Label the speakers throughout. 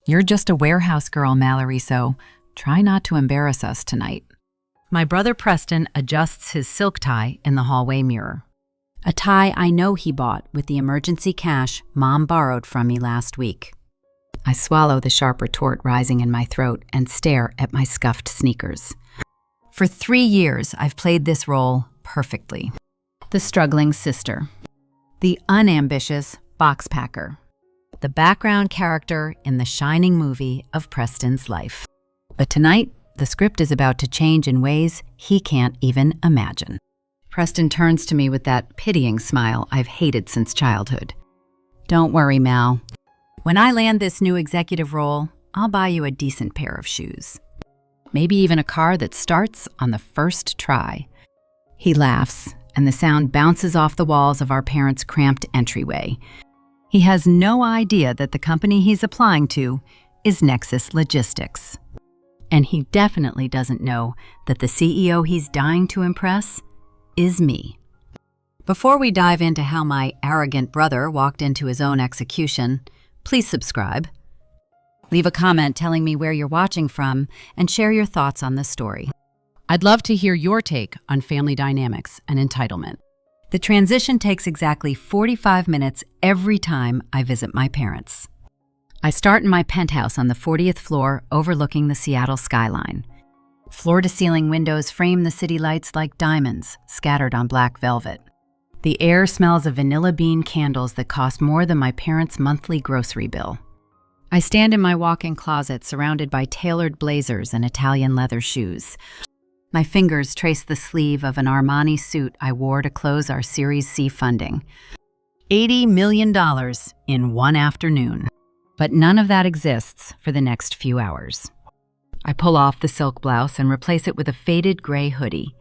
Speaker 1: You're just a warehouse girl, Mallory, so try not to embarrass us tonight. My brother Preston adjusts his silk tie in the hallway mirror. A tie I know he bought with the emergency cash Mom borrowed from me last week. I swallow the sharp retort rising in my throat and stare at my scuffed sneakers. For 3 years, I've played this role perfectly. The struggling sister. The unambitious box packer. The background character in the shining movie of Preston's life. But tonight, the script is about to change in ways he can't even imagine. Preston turns to me with that pitying smile I've hated since childhood. Don't worry, Mal. When I land this new executive role, I'll buy you a decent pair of shoes. Maybe even a car that starts on the first try. He laughs, and the sound bounces off the walls of our parents' cramped entryway. He has no idea that the company he's applying to is Nexus Logistics. And he definitely doesn't know that the CEO he's dying to impress is me. Before we dive into how my arrogant brother walked into his own execution, please subscribe. Leave a comment telling me where you're watching from and share your thoughts on this story. I'd love to hear your take on family dynamics and entitlement. The transition takes exactly 45 minutes every time I visit my parents. I start in my penthouse on the 40th floor overlooking the Seattle skyline. Floor-to-ceiling windows frame the city lights like diamonds scattered on black velvet. The air smells of vanilla bean candles that cost more than my parents' monthly grocery bill. I stand in my walk-in closet surrounded by tailored blazers and Italian leather shoes. My fingers trace the sleeve of an Armani suit I wore to close our Series C funding. $80 million in one afternoon. But none of that exists for the next few hours. I pull off the silk blouse and replace it with a faded gray hoodie.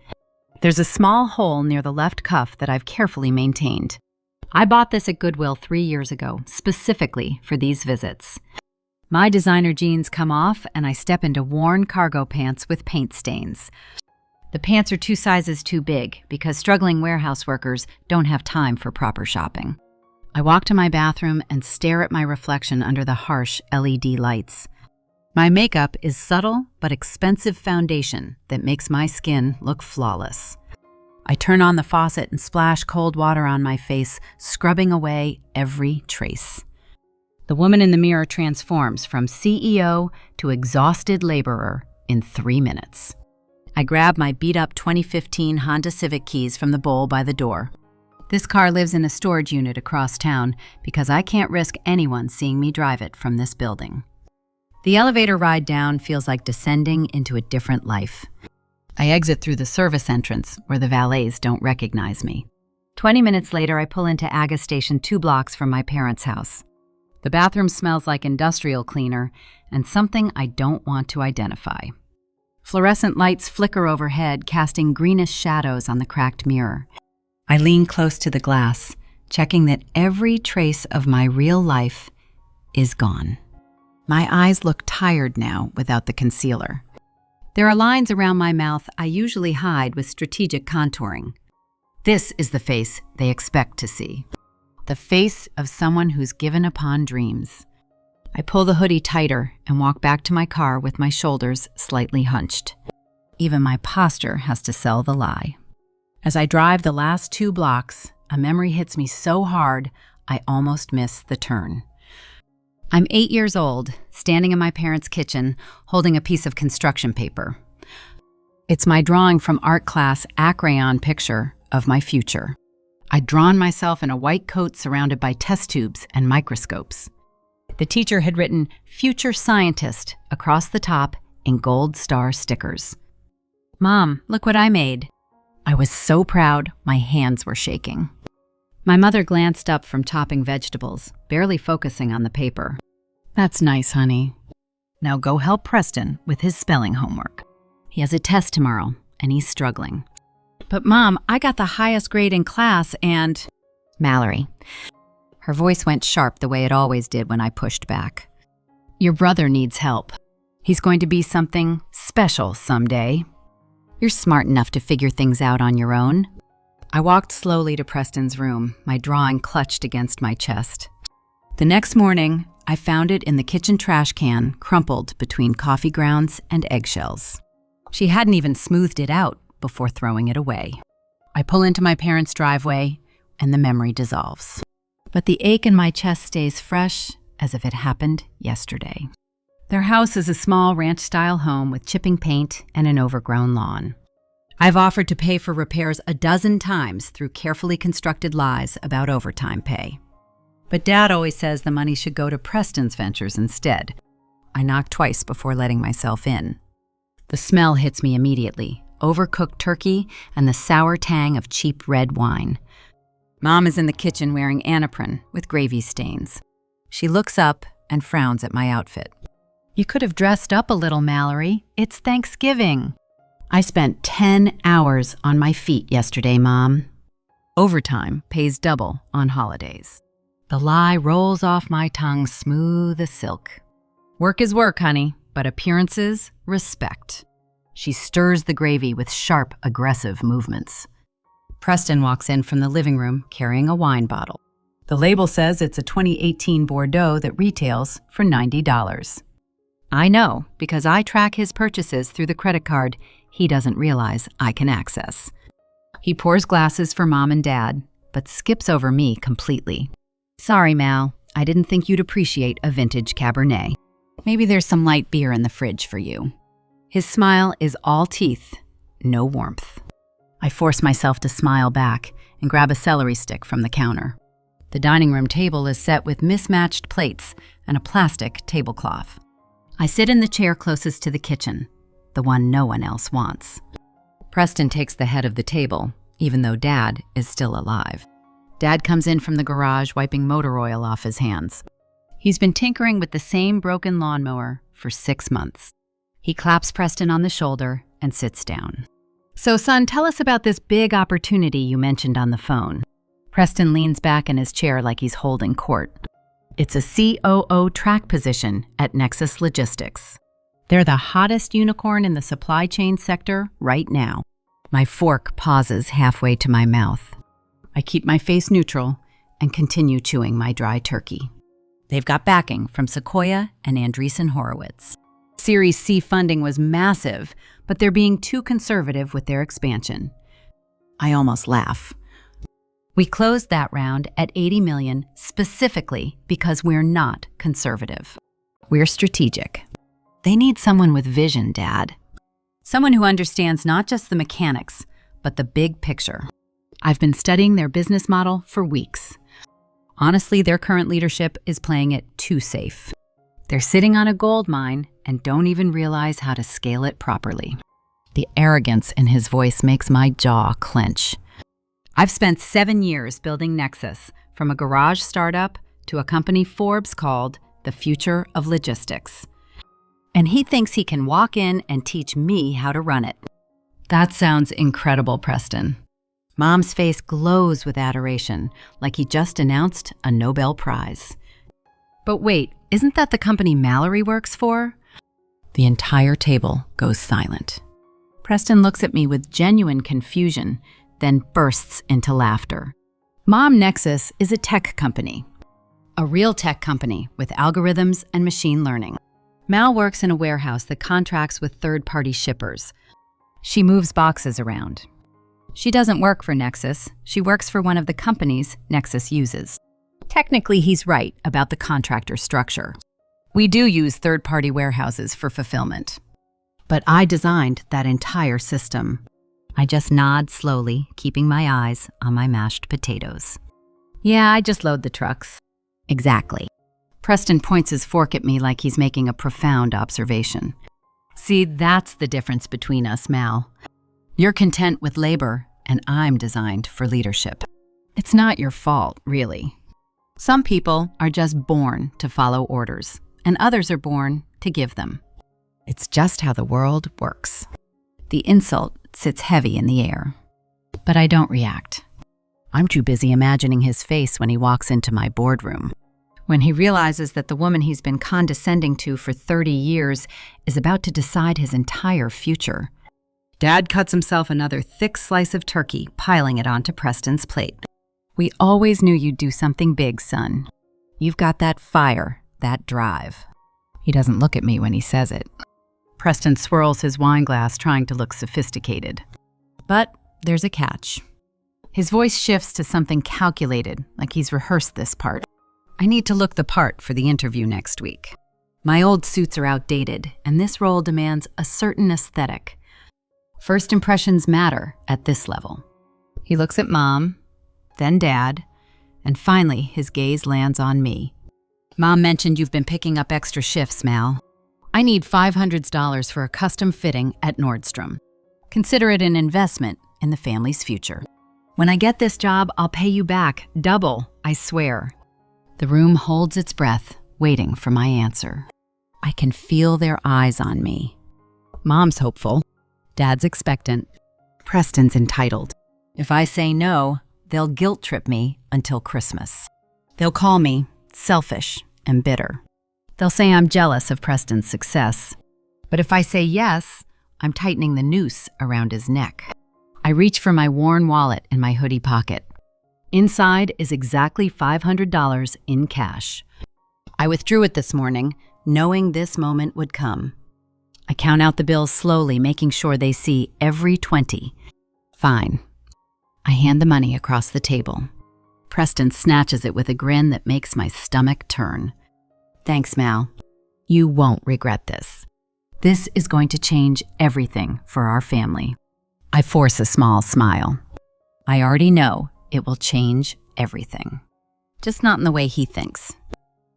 Speaker 1: There's a small hole near the left cuff that I've carefully maintained. I bought this at Goodwill 3 years ago, specifically for these visits. My designer jeans come off and I step into worn cargo pants with paint stains. The pants are 2 sizes too big because struggling warehouse workers don't have time for proper shopping. I walk to my bathroom and stare at my reflection under the harsh LED lights. My makeup is subtle but expensive foundation that makes my skin look flawless. I turn on the faucet and splash cold water on my face, scrubbing away every trace. The woman in the mirror transforms from CEO to exhausted laborer in 3 minutes. I grab my beat-up 2015 Honda Civic keys from the bowl by the door. This car lives in a storage unit across town because I can't risk anyone seeing me drive it from this building. The elevator ride down feels like descending into a different life. I exit through the service entrance where the valets don't recognize me. 20 minutes later, I pull into Aga Station 2 blocks from my parents' house. The bathroom smells like industrial cleaner and something I don't want to identify. Fluorescent lights flicker overhead, casting greenish shadows on the cracked mirror. I lean close to the glass, checking that every trace of my real life is gone. My eyes look tired now without the concealer. There are lines around my mouth I usually hide with strategic contouring. This is the face they expect to see. The face of someone who's given up on dreams. I pull the hoodie tighter and walk back to my car with my shoulders slightly hunched. Even my posture has to sell the lie. As I drive the last 2 blocks, a memory hits me so hard I almost miss the turn. I'm 8 years old, standing in my parents' kitchen, holding a piece of construction paper. It's my drawing from art class acrayon picture of my future. I'd drawn myself in a white coat surrounded by test tubes and microscopes. The teacher had written "Future Scientist" across the top in gold star stickers. "Mom, look what I made." I was so proud, my hands were shaking. My mother glanced up from chopping vegetables, barely focusing on the paper. "That's nice, honey. Now go help Preston with his spelling homework. He has a test tomorrow, and he's struggling." "But Mom, I got the highest grade in class and—" "Mallory." Her voice went sharp the way it always did when I pushed back. "Your brother needs help. He's going to be something special someday. You're smart enough to figure things out on your own." I walked slowly to Preston's room, my drawing clutched against my chest. The next morning, I found it in the kitchen trash can, crumpled between coffee grounds and eggshells. She hadn't even smoothed it out before throwing it away. I pull into my parents' driveway, and the memory dissolves. But the ache in my chest stays fresh as if it happened yesterday. Their house is a small ranch-style home with chipping paint and an overgrown lawn. I've offered to pay for repairs a dozen times through carefully constructed lies about overtime pay. But Dad always says the money should go to Preston's ventures instead. I knock twice before letting myself in. The smell hits me immediately, overcooked turkey and the sour tang of cheap red wine. Mom is in the kitchen wearing anapron with gravy stains. She looks up and frowns at my outfit. You could have dressed up a little, Mallory. It's Thanksgiving. I spent 10 hours on my feet yesterday, Mom. Overtime pays double on holidays. The lie rolls off my tongue smooth as silk. Work is work, honey, but appearances, respect. She stirs the gravy with sharp, aggressive movements. Preston walks in from the living room carrying a wine bottle. The label says it's a 2018 Bordeaux that retails for $90. I know because I track his purchases through the credit card he doesn't realize I can access. He pours glasses for Mom and Dad, but skips over me completely. Sorry, Mal, I didn't think you'd appreciate a vintage Cabernet. Maybe there's some light beer in the fridge for you. His smile is all teeth, no warmth. I force myself to smile back and grab a celery stick from the counter. The dining room table is set with mismatched plates and a plastic tablecloth. I sit in the chair closest to the kitchen, the one no one else wants. Preston takes the head of the table, even though Dad is still alive. Dad comes in from the garage wiping motor oil off his hands. He's been tinkering with the same broken lawnmower for 6 months. He claps Preston on the shoulder and sits down. So, son, tell us about this big opportunity you mentioned on the phone. Preston leans back in his chair like he's holding court. It's a COO track position at Nexus Logistics. They're the hottest unicorn in the supply chain sector right now. My fork pauses halfway to my mouth. I keep my face neutral and continue chewing my dry turkey. They've got backing from Sequoia and Andreessen Horowitz. Series C funding was massive, but they're being too conservative with their expansion. I almost laugh. We closed that round at $80 million specifically because we're not conservative. We're strategic. They need someone with vision, Dad. Someone who understands not just the mechanics, but the big picture. I've been studying their business model for weeks. Honestly, their current leadership is playing it too safe. They're sitting on a gold mine and don't even realize how to scale it properly. The arrogance in his voice makes my jaw clench. I've spent 7 years building Nexus, from a garage startup to a company Forbes called the future of logistics. And he thinks he can walk in and teach me how to run it. That sounds incredible, Preston. Mom's face glows with adoration, like he just announced a Nobel Prize. But wait, isn't that the company Mallory works for? The entire table goes silent. Preston looks at me with genuine confusion, then bursts into laughter. Mom, Nexus is a tech company. A real tech company with algorithms and machine learning. Mal works in a warehouse that contracts with third-party shippers. She moves boxes around. She doesn't work for Nexus. She works for one of the companies Nexus uses. Technically, he's right about the contractor structure. We do use third-party warehouses for fulfillment. But I designed that entire system. I just nod slowly, keeping my eyes on my mashed potatoes. Yeah, I just load the trucks. Exactly. Preston points his fork at me like he's making a profound observation. See, that's the difference between us, Mal. You're content with labor, and I'm designed for leadership. It's not your fault, really. Some people are just born to follow orders, and others are born to give them. It's just how the world works. The insult sits heavy in the air. But I don't react. I'm too busy imagining his face when he walks into my boardroom. When he realizes that the woman he's been condescending to for 30 years is about to decide his entire future. Dad cuts himself another thick slice of turkey, piling it onto Preston's plate. We always knew you'd do something big, son. You've got that fire, that drive. He doesn't look at me when he says it. Preston swirls his wine glass, trying to look sophisticated. But there's a catch. His voice shifts to something calculated, like he's rehearsed this part. I need to look the part for the interview next week. My old suits are outdated, and this role demands a certain aesthetic. First impressions matter at this level. He looks at Mom, then Dad, and finally his gaze lands on me. Mom mentioned you've been picking up extra shifts, Mal. I need $500 for a custom fitting at Nordstrom. Consider it an investment in the family's future. When I get this job, I'll pay you back, double, I swear. The room holds its breath, waiting for my answer. I can feel their eyes on me. Mom's hopeful. Dad's expectant. Preston's entitled. If I say no, they'll guilt trip me until Christmas. They'll call me selfish and bitter. They'll say I'm jealous of Preston's success. But if I say yes, I'm tightening the noose around his neck. I reach for my worn wallet in my hoodie pocket. Inside is exactly $500 in cash. I withdrew it this morning, knowing this moment would come. I count out the bills slowly, making sure they see every 20. Fine. I hand the money across the table. Preston snatches it with a grin that makes my stomach turn. Thanks, Mal. You won't regret this. This is going to change everything for our family. I force a small smile. I already know it will change everything. Just not in the way he thinks.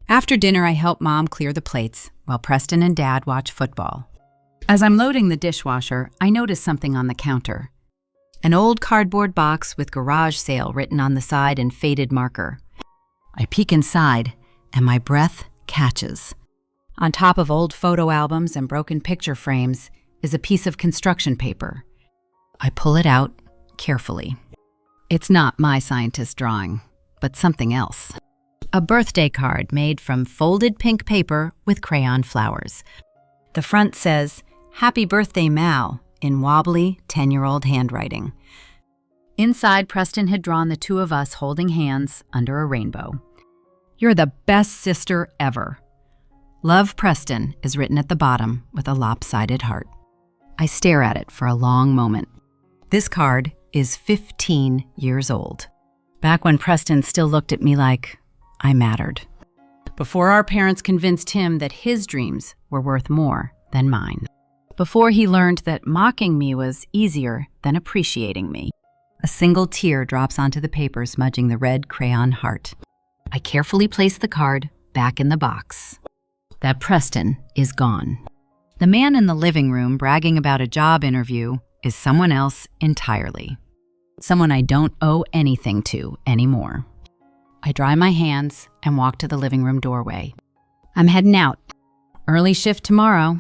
Speaker 1: After dinner, I help Mom clear the plates while Preston and Dad watch football. As I'm loading the dishwasher, I notice something on the counter. An old cardboard box with garage sale written on the side in faded marker. I peek inside, and my breath catches. On top of old photo albums and broken picture frames is a piece of construction paper. I pull it out carefully. It's not my scientist drawing, but something else. A birthday card made from folded pink paper with crayon flowers. The front says, "Happy birthday, Mal," in wobbly 10-year-old handwriting. Inside, Preston had drawn the two of us holding hands under a rainbow. "You're the best sister ever." "Love, Preston," is written at the bottom with a lopsided heart. I stare at it for a long moment. This card is 15 years old. Back when Preston still looked at me like I mattered. Before our parents convinced him that his dreams were worth more than mine. Before he learned that mocking me was easier than appreciating me. A single tear drops onto the paper, smudging the red crayon heart. I carefully place the card back in the box. That Preston is gone. The man in the living room bragging about a job interview is someone else entirely. Someone I don't owe anything to anymore. I dry my hands and walk to the living room doorway. I'm heading out. Early shift tomorrow.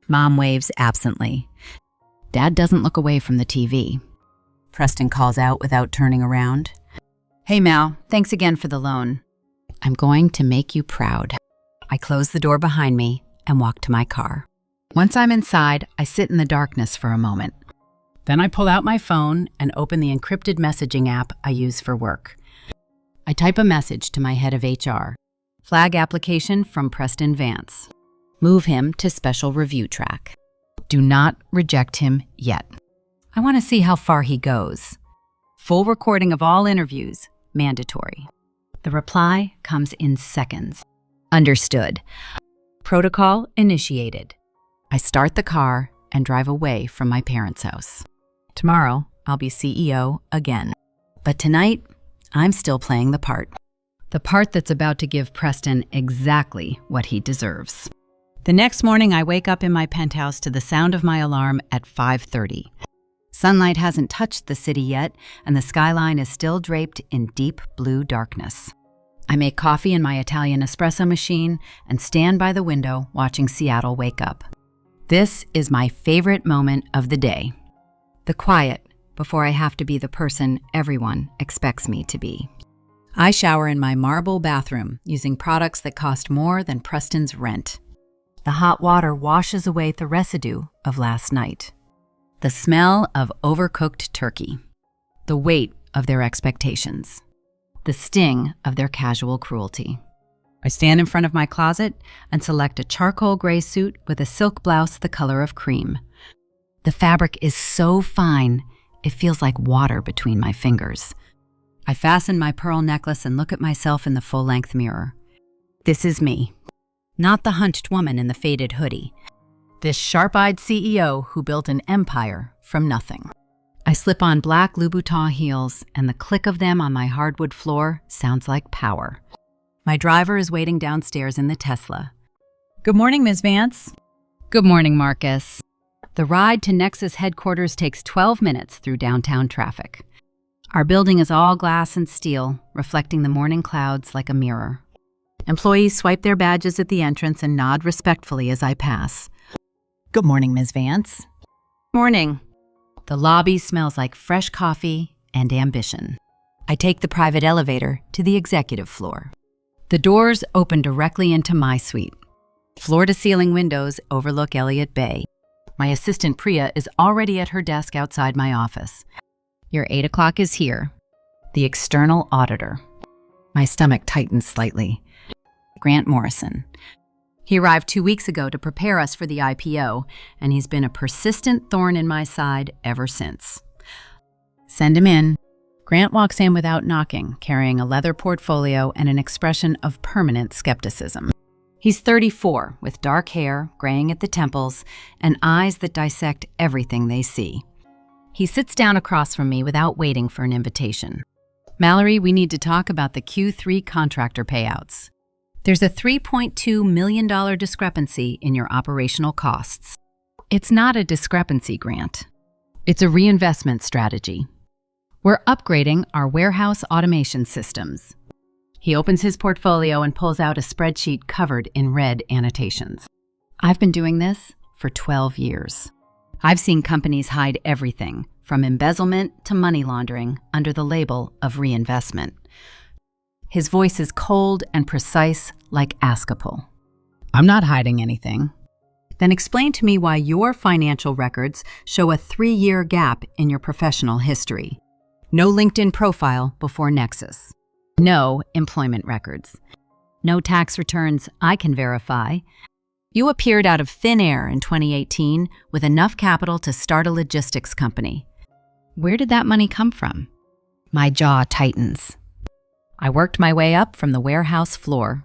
Speaker 1: Mom waves absently. Dad doesn't look away from the TV. Preston calls out without turning around. "Hey, Mal, thanks again for the loan. I'm going to make you proud." I close the door behind me and walk to my car. Once I'm inside, I sit in the darkness for a moment. Then I pull out my phone and open the encrypted messaging app I use for work. I type a message to my head of HR. Flag application from Preston Vance. Move him to special review track. Do not reject him yet. I want to see how far he goes. Full recording of all interviews, mandatory. The reply comes in seconds. Understood. Protocol initiated. I start the car and drive away from my parents' house. Tomorrow, I'll be CEO again. But tonight, I'm still playing the part. The part that's about to give Preston exactly what he deserves. The next morning, I wake up in my penthouse to the sound of my alarm at 5:30. Sunlight hasn't touched the city yet, and the skyline is still draped in deep blue darkness. I make coffee in my Italian espresso machine and stand by the window watching Seattle wake up. This is my favorite moment of the day. The quiet before I have to be the person everyone expects me to be. I shower in my marble bathroom using products that cost more than Preston's rent. The hot water washes away the residue of last night. The smell of overcooked turkey. The weight of their expectations. The sting of their casual cruelty. I stand in front of my closet and select a charcoal gray suit with a silk blouse the color of cream. The fabric is so fine, it feels like water between my fingers. I fasten my pearl necklace and look at myself in the full-length mirror. This is me, not the hunched woman in the faded hoodie. This sharp-eyed CEO who built an empire from nothing. I slip on black Louboutin heels, and the click of them on my hardwood floor sounds like power. My driver is waiting downstairs in the Tesla. Good morning, Ms. Vance. Good morning, Marcus. The ride to Nexus headquarters takes 12 minutes through downtown traffic. Our building is all glass and steel, reflecting the morning clouds like a mirror. Employees swipe their badges at the entrance and nod respectfully as I pass. Good morning, Ms. Vance. Morning. The lobby smells like fresh coffee and ambition. I take the private elevator to the executive floor. The doors open directly into my suite. Floor-to-ceiling windows overlook Elliott Bay. My assistant Priya is already at her desk outside my office. Your 8 o'clock is here. The external auditor. My stomach tightens slightly. Grant Morrison. He arrived 2 weeks ago to prepare us for the IPO, and he's been a persistent thorn in my side ever since. Send him in. Grant walks in without knocking, carrying a leather portfolio and an expression of permanent skepticism. He's 34, with dark hair, graying at the temples, and eyes that dissect everything they see. He sits down across from me without waiting for an invitation. Mallory, we need to talk about the Q3 contractor payouts. There's a $3.2 million discrepancy in your operational costs. It's not a discrepancy, Grant. It's a reinvestment strategy. We're upgrading our warehouse automation systems. He opens his portfolio and pulls out a spreadsheet covered in red annotations. I've been doing this for 12 years. I've seen companies hide everything, from embezzlement to money laundering, under the label of reinvestment. His voice is cold and precise like Ascapel. I'm not hiding anything. Then explain to me why your financial records show a 3-year gap in your professional history. No LinkedIn profile before Nexus. No employment records. No tax returns I can verify. You appeared out of thin air in 2018 with enough capital to start a logistics company. Where did that money come from? My jaw tightens. I worked my way up from the warehouse floor.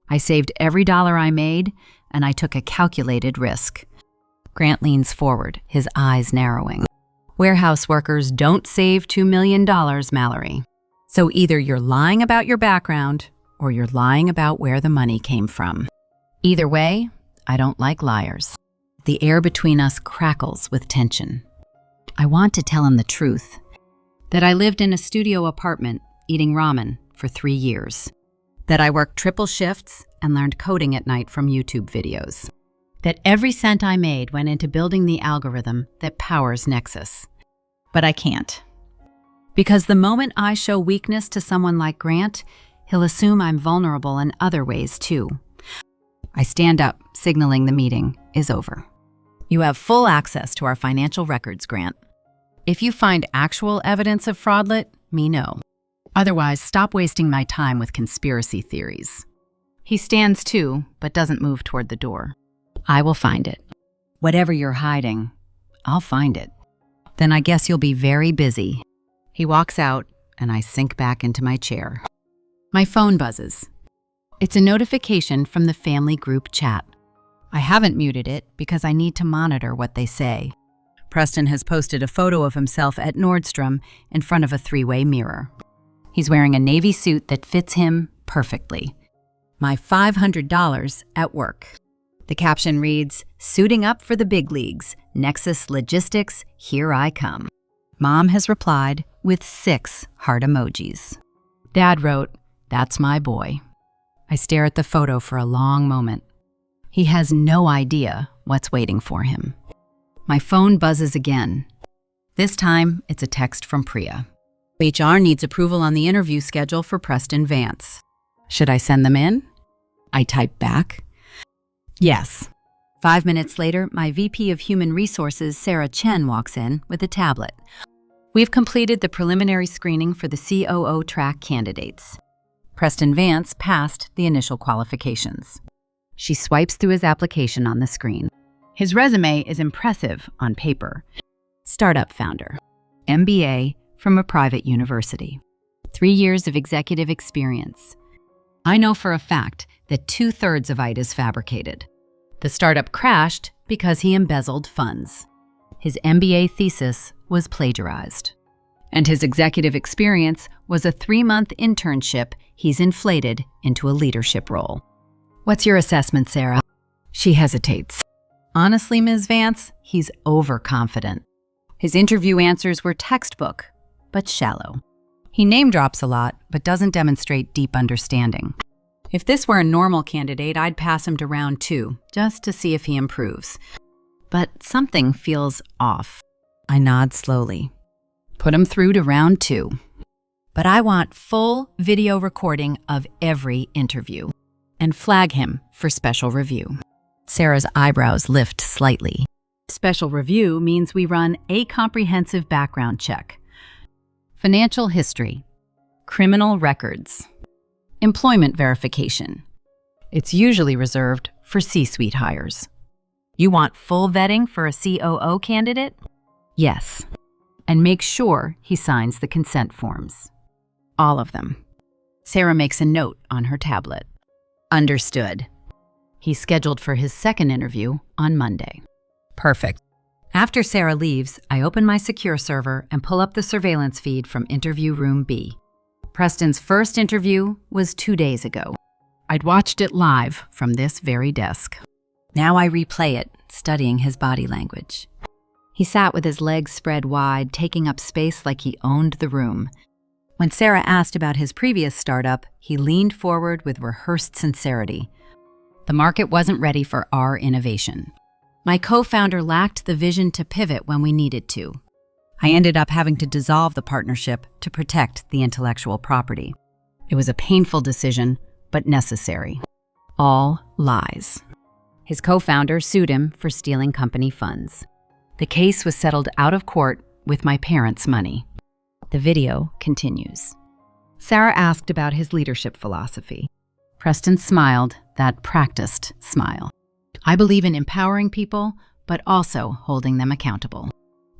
Speaker 1: I saved every dollar I made, and I took a calculated risk. Grant leans forward, his eyes narrowing. Warehouse workers don't save $2 million, Mallory. So either you're lying about your background, or you're lying about where the money came from. Either way, I don't like liars. The air between us crackles with tension. I want to tell him the truth. That I lived in a studio apartment, eating ramen, for 3 years. That I worked triple shifts and learned coding at night from YouTube videos. That every cent I made went into building the algorithm that powers Nexus. But I can't. Because the moment I show weakness to someone like Grant, he'll assume I'm vulnerable in other ways too. I stand up, signaling the meeting is over. You have full access to our financial records, Grant. If you find actual evidence of fraud, let me know. Otherwise, stop wasting my time with conspiracy theories. He stands too, but doesn't move toward the door. I will find it. Whatever you're hiding, I'll find it. Then I guess you'll be very busy. He walks out, and I sink back into my chair. My phone buzzes. It's a notification from the family group chat. I haven't muted it because I need to monitor what they say. Preston has posted a photo of himself at Nordstrom in front of a 3-way mirror. He's wearing a navy suit that fits him perfectly. My $500 at work. The caption reads, "Suiting up for the big leagues. Nexus Logistics, here I come." Mom has replied with 6 heart emojis. Dad wrote, "That's my boy." I stare at the photo for a long moment. He has no idea what's waiting for him. My phone buzzes again. This time, it's a text from Priya. HR needs approval on the interview schedule for Preston Vance. Should I send them in? I type back. Yes. 5 minutes later, my VP of Human Resources, Sarah Chen, walks in with a tablet. We've completed the preliminary screening for the COO track candidates. Preston Vance passed the initial qualifications. She swipes through his application on the screen. His resume is impressive on paper. Startup founder, MBA from a private university, 3 years of executive experience. I know for a fact that 2/3 of it is fabricated. The startup crashed because he embezzled funds. His MBA thesis was plagiarized. And his executive experience was a 3-month internship he's inflated into a leadership role. What's your assessment, Sarah? She hesitates. Honestly, Ms. Vance, he's overconfident. His interview answers were textbook, but shallow. He name drops a lot, but doesn't demonstrate deep understanding. If this were a normal candidate, I'd pass him to round 2, just to see if he improves. But something feels off. I nod slowly. Put him through to round 2. But I want full video recording of every interview and flag him for special review. Sarah's eyebrows lift slightly. Special review means we run a comprehensive background check. Financial history, criminal records, employment verification. It's usually reserved for C-suite hires. You want full vetting for a COO candidate? Yes. And make sure he signs the consent forms. All of them. Sarah makes a note on her tablet. Understood. He's scheduled for his second interview on Monday. Perfect. After Sarah leaves, I open my secure server and pull up the surveillance feed from interview room B. Preston's first interview was 2 days ago. I'd watched it live from this very desk. Now I replay it, studying his body language. He sat with his legs spread wide, taking up space like he owned the room. When Sarah asked about his previous startup, he leaned forward with rehearsed sincerity. The market wasn't ready for our innovation. My co-founder lacked the vision to pivot when we needed to. I ended up having to dissolve the partnership to protect the intellectual property. It was a painful decision, but necessary. All lies. His co-founder sued him for stealing company funds. The case was settled out of court with my parents' money. The video continues. Sarah asked about his leadership philosophy. Preston smiled, that practiced smile. I believe in empowering people, but also holding them accountable.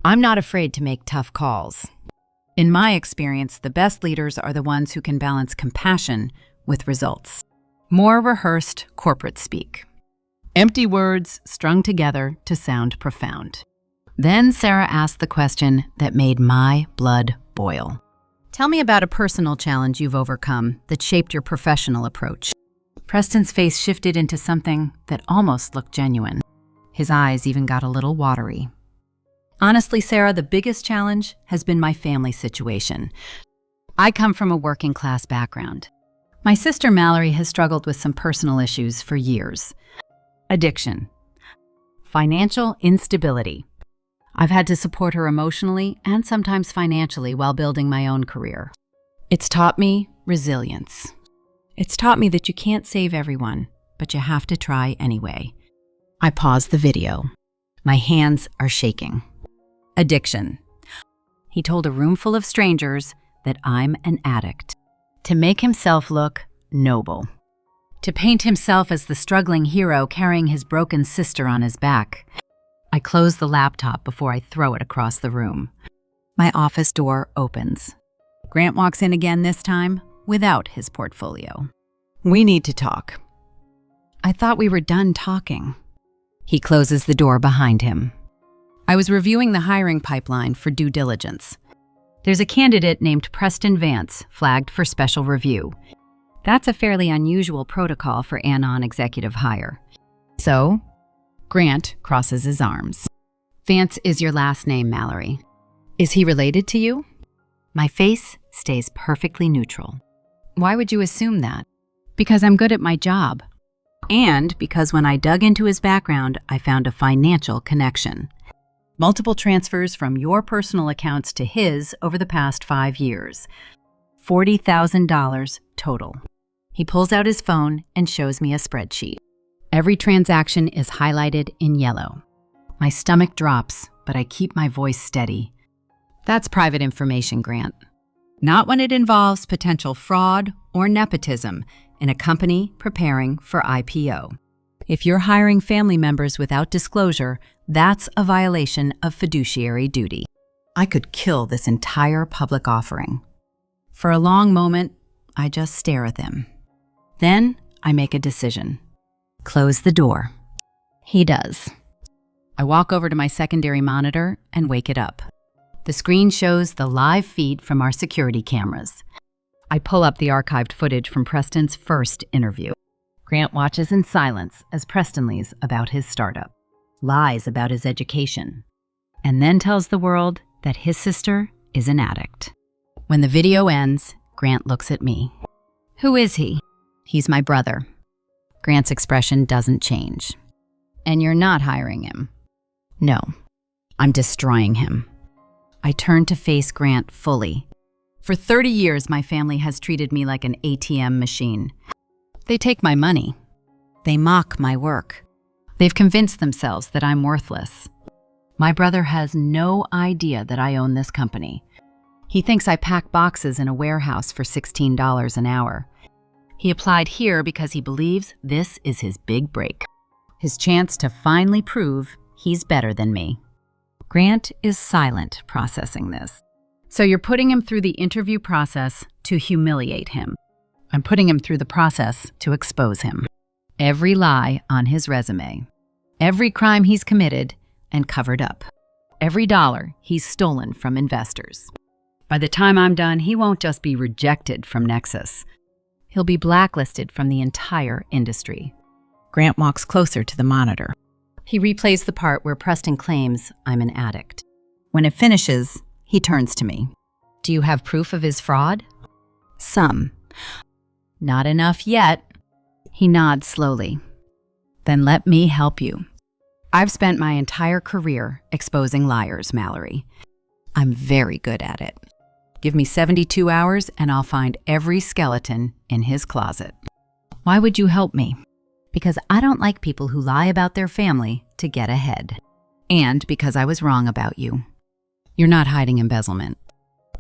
Speaker 1: I'm not afraid to make tough calls. In my experience, the best leaders are the ones who can balance compassion with results. More rehearsed corporate speak. Empty words strung together to sound profound. Then Sarah asked the question that made my blood boil. Tell me about a personal challenge you've overcome that shaped your professional approach. Preston's face shifted into something that almost looked genuine. His eyes even got a little watery. Honestly, Sarah, the biggest challenge has been my family situation. I come from a working-class background. My sister Mallory has struggled with some personal issues for years. Addiction. Financial instability. I've had to support her emotionally and sometimes financially while building my own career. It's taught me resilience. It's taught me that you can't save everyone, but you have to try anyway. I pause the video. My hands are shaking. Addiction. He told a room full of strangers that I'm an addict. To make himself look noble. To paint himself as the struggling hero carrying his broken sister on his back. I close the laptop before I throw it across the room. My office door opens. Grant walks in again this time, without his portfolio. We need to talk. I thought we were done talking. He closes the door behind him. I was reviewing the hiring pipeline for due diligence. There's a candidate named Preston Vance flagged for special review. That's a fairly unusual protocol for a non-executive hire. So, Grant crosses his arms. Vance is your last name, Mallory. Is he related to you? My face stays perfectly neutral. Why would you assume that? Because I'm good at my job. And because when I dug into his background, I found a financial connection. Multiple transfers from your personal accounts to his over the past 5 years. $40,000 total. He pulls out his phone and shows me a spreadsheet. Every transaction is highlighted in yellow. My stomach drops, but I keep my voice steady. That's private information, Grant. Not when it involves potential fraud or nepotism in a company preparing for IPO. If you're hiring family members without disclosure, that's a violation of fiduciary duty. I could kill this entire public offering. For a long moment, I just stare at them. Then I make a decision. Close the door. He does. I walk over to my secondary monitor and wake it up. The screen shows the live feed from our security cameras. I pull up the archived footage from Preston's first interview. Grant watches in silence as Preston lies about his startup, lies about his education, and then tells the world that his sister is an addict. When the video ends, Grant looks at me. Who is he? He's my brother. Grant's expression doesn't change. And you're not hiring him? No, I'm destroying him. I turn to face Grant fully. For 30 years, my family has treated me like an ATM machine. They take my money. They mock my work. They've convinced themselves that I'm worthless. My brother has no idea that I own this company. He thinks I pack boxes in a warehouse for $16 an hour. He applied here because he believes this is his big break, his chance to finally prove he's better than me. Grant is silent processing this. So you're putting him through the interview process to humiliate him. I'm putting him through the process to expose him. Every lie on his resume, every crime he's committed and covered up, every dollar he's stolen from investors. By the time I'm done, he won't just be rejected from Nexus. He'll be blacklisted from the entire industry. Grant walks closer to the monitor. He replays the part where Preston claims I'm an addict. When it finishes, he turns to me. Do you have proof of his fraud? Some. Not enough yet. He nods slowly. Then let me help you. I've spent my entire career exposing liars, Mallory. I'm very good at it. Give me 72 hours and I'll find every skeleton in his closet. Why would you help me? Because I don't like people who lie about their family to get ahead. And because I was wrong about you. You're not hiding embezzlement.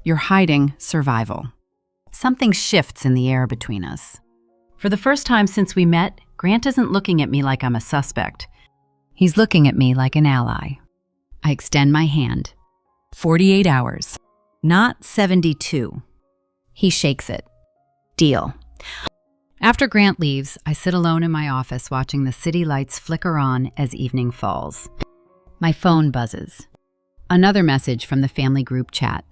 Speaker 1: You're hiding survival. Something shifts in the air between us. For the first time since we met, Grant isn't looking at me like I'm a suspect. He's looking at me like an ally. I extend my hand. 48 hours. Not 72. He shakes it. Deal. After Grant leaves, I sit alone in my office watching the city lights flicker on as evening falls. My phone buzzes. Another message from the family group chat.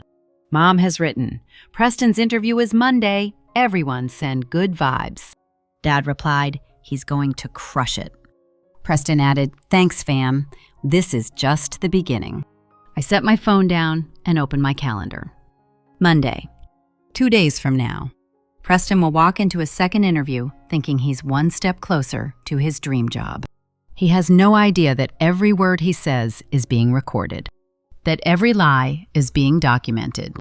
Speaker 1: Mom has written, Preston's interview is Monday. Everyone send good vibes. Dad replied, he's going to crush it. Preston added, thanks, fam. This is just the beginning. I set my phone down and open my calendar. Monday, 2 days from now. Preston will walk into a second interview thinking he's one step closer to his dream job. He has no idea that every word he says is being recorded, that every lie is being documented,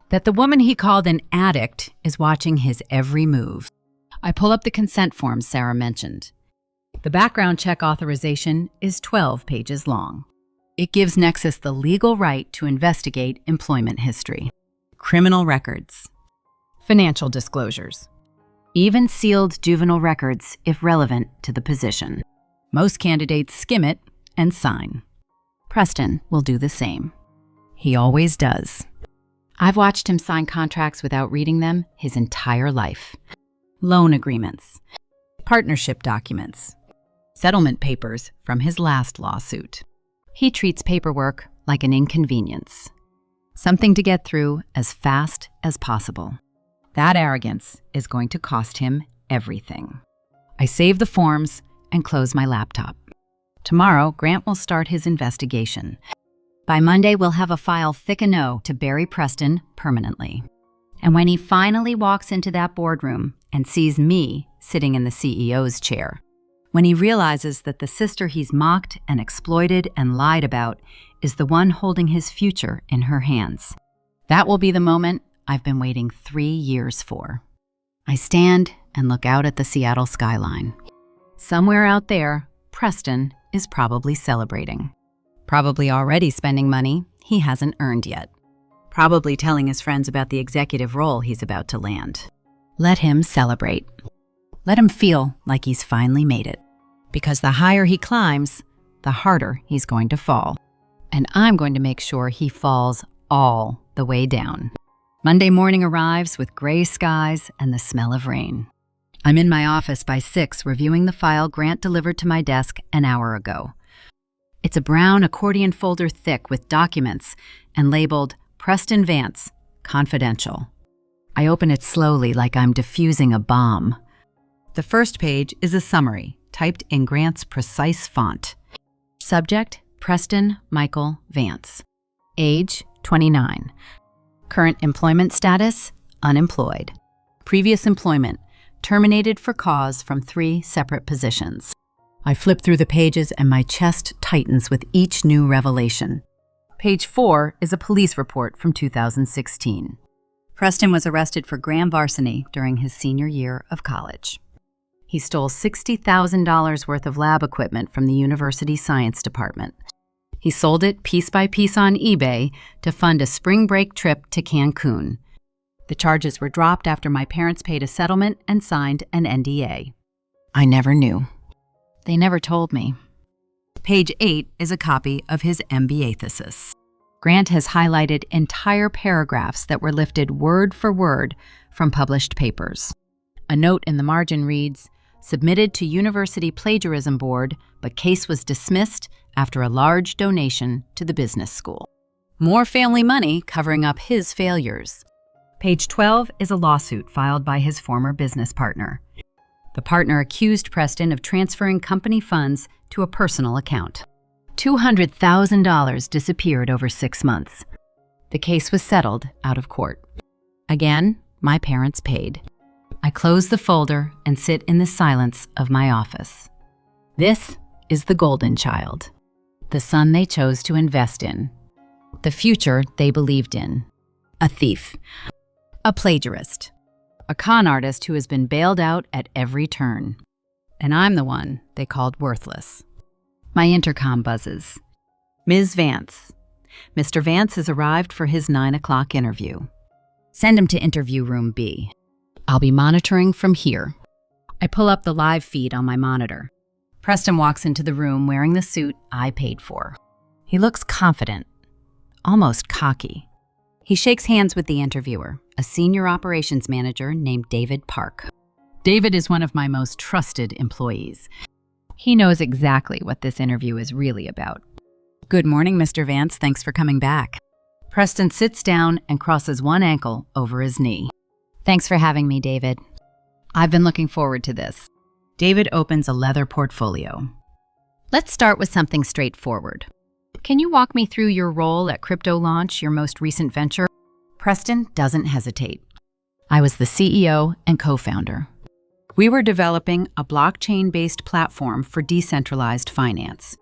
Speaker 1: that the woman he called an addict is watching his every move. I pull up the consent form Sarah mentioned. The background check authorization is 12 pages long. It gives Nexus the legal right to investigate employment history, criminal records, financial disclosures, even sealed juvenile records if relevant to the position. Most candidates skim it and sign. Preston will do the same. He always does. I've watched him sign contracts without reading them his entire life. Loan agreements, partnership documents, settlement papers from his last lawsuit. He treats paperwork like an inconvenience, something to get through as fast as possible. That arrogance is going to cost him everything. I save the forms and close my laptop. Tomorrow, Grant will start his investigation. By Monday, we'll have a file thick enough to bury Preston permanently. And when he finally walks into that boardroom and sees me sitting in the CEO's chair, when he realizes that the sister he's mocked and exploited and lied about is the one holding his future in her hands, that will be the moment I've been waiting 3 years for. I stand and look out at the Seattle skyline. Somewhere out there, Preston is probably celebrating. Probably already spending money he hasn't earned yet. Probably telling his friends about the executive role he's about to land. Let him celebrate. Let him feel like he's finally made it. Because the higher he climbs, the harder he's going to fall. And I'm going to make sure he falls all the way down. Monday morning arrives with gray skies and the smell of rain. I'm in my office by 6 reviewing the file Grant delivered to my desk an hour ago. It's a brown accordion folder thick with documents and labeled Preston Vance, Confidential. I open it slowly like I'm defusing a bomb. The first page is a summary, typed in Grant's precise font. Subject, Preston Michael Vance. Age, 29. Current employment status, unemployed. Previous employment, terminated for cause from 3 separate positions. I flip through the pages and my chest tightens with each new revelation. Page 4 is a police report from 2016. Preston was arrested for grand larceny during his senior year of college. He stole $60,000 worth of lab equipment from the university science department. He sold it piece by piece on eBay to fund a spring break trip to Cancun. The charges were dropped after my parents paid a settlement and signed an NDA. I never knew. They never told me. Page 8 is a copy of his MBA thesis. Grant has highlighted entire paragraphs that were lifted word for word from published papers. A note in the margin reads, "Submitted to University Plagiarism Board, but case was dismissed after a large donation to the business school." More family money covering up his failures. Page 12 is a lawsuit filed by his former business partner. The partner accused Preston of transferring company funds to a personal account. $200,000 disappeared over 6 months. The case was settled out of court. Again, my parents paid. I close the folder and sit in the silence of my office. This is the golden child, the son they chose to invest in, the future they believed in, a thief, a plagiarist, a con artist who has been bailed out at every turn. And I'm the one they called worthless. My intercom buzzes. Ms. Vance. Mr. Vance has arrived for his 9 o'clock interview. Send him to interview room B. I'll be monitoring from here. I pull up the live feed on my monitor. Preston walks into the room wearing the suit I paid for. He looks confident, almost cocky. He shakes hands with the interviewer, a senior operations manager named David Park. David is one of my most trusted employees. He knows exactly what this interview is really about. Good morning, Mr. Vance. Thanks for coming back. Preston sits down and crosses one ankle over his knee. Thanks for having me, David. I've been looking forward to this. David opens a leather portfolio. Let's start with something straightforward. Can you walk me through your role at Crypto Launch, your most recent venture? Preston doesn't hesitate. I was the CEO and co-founder. We were developing a blockchain-based platform for decentralized finance.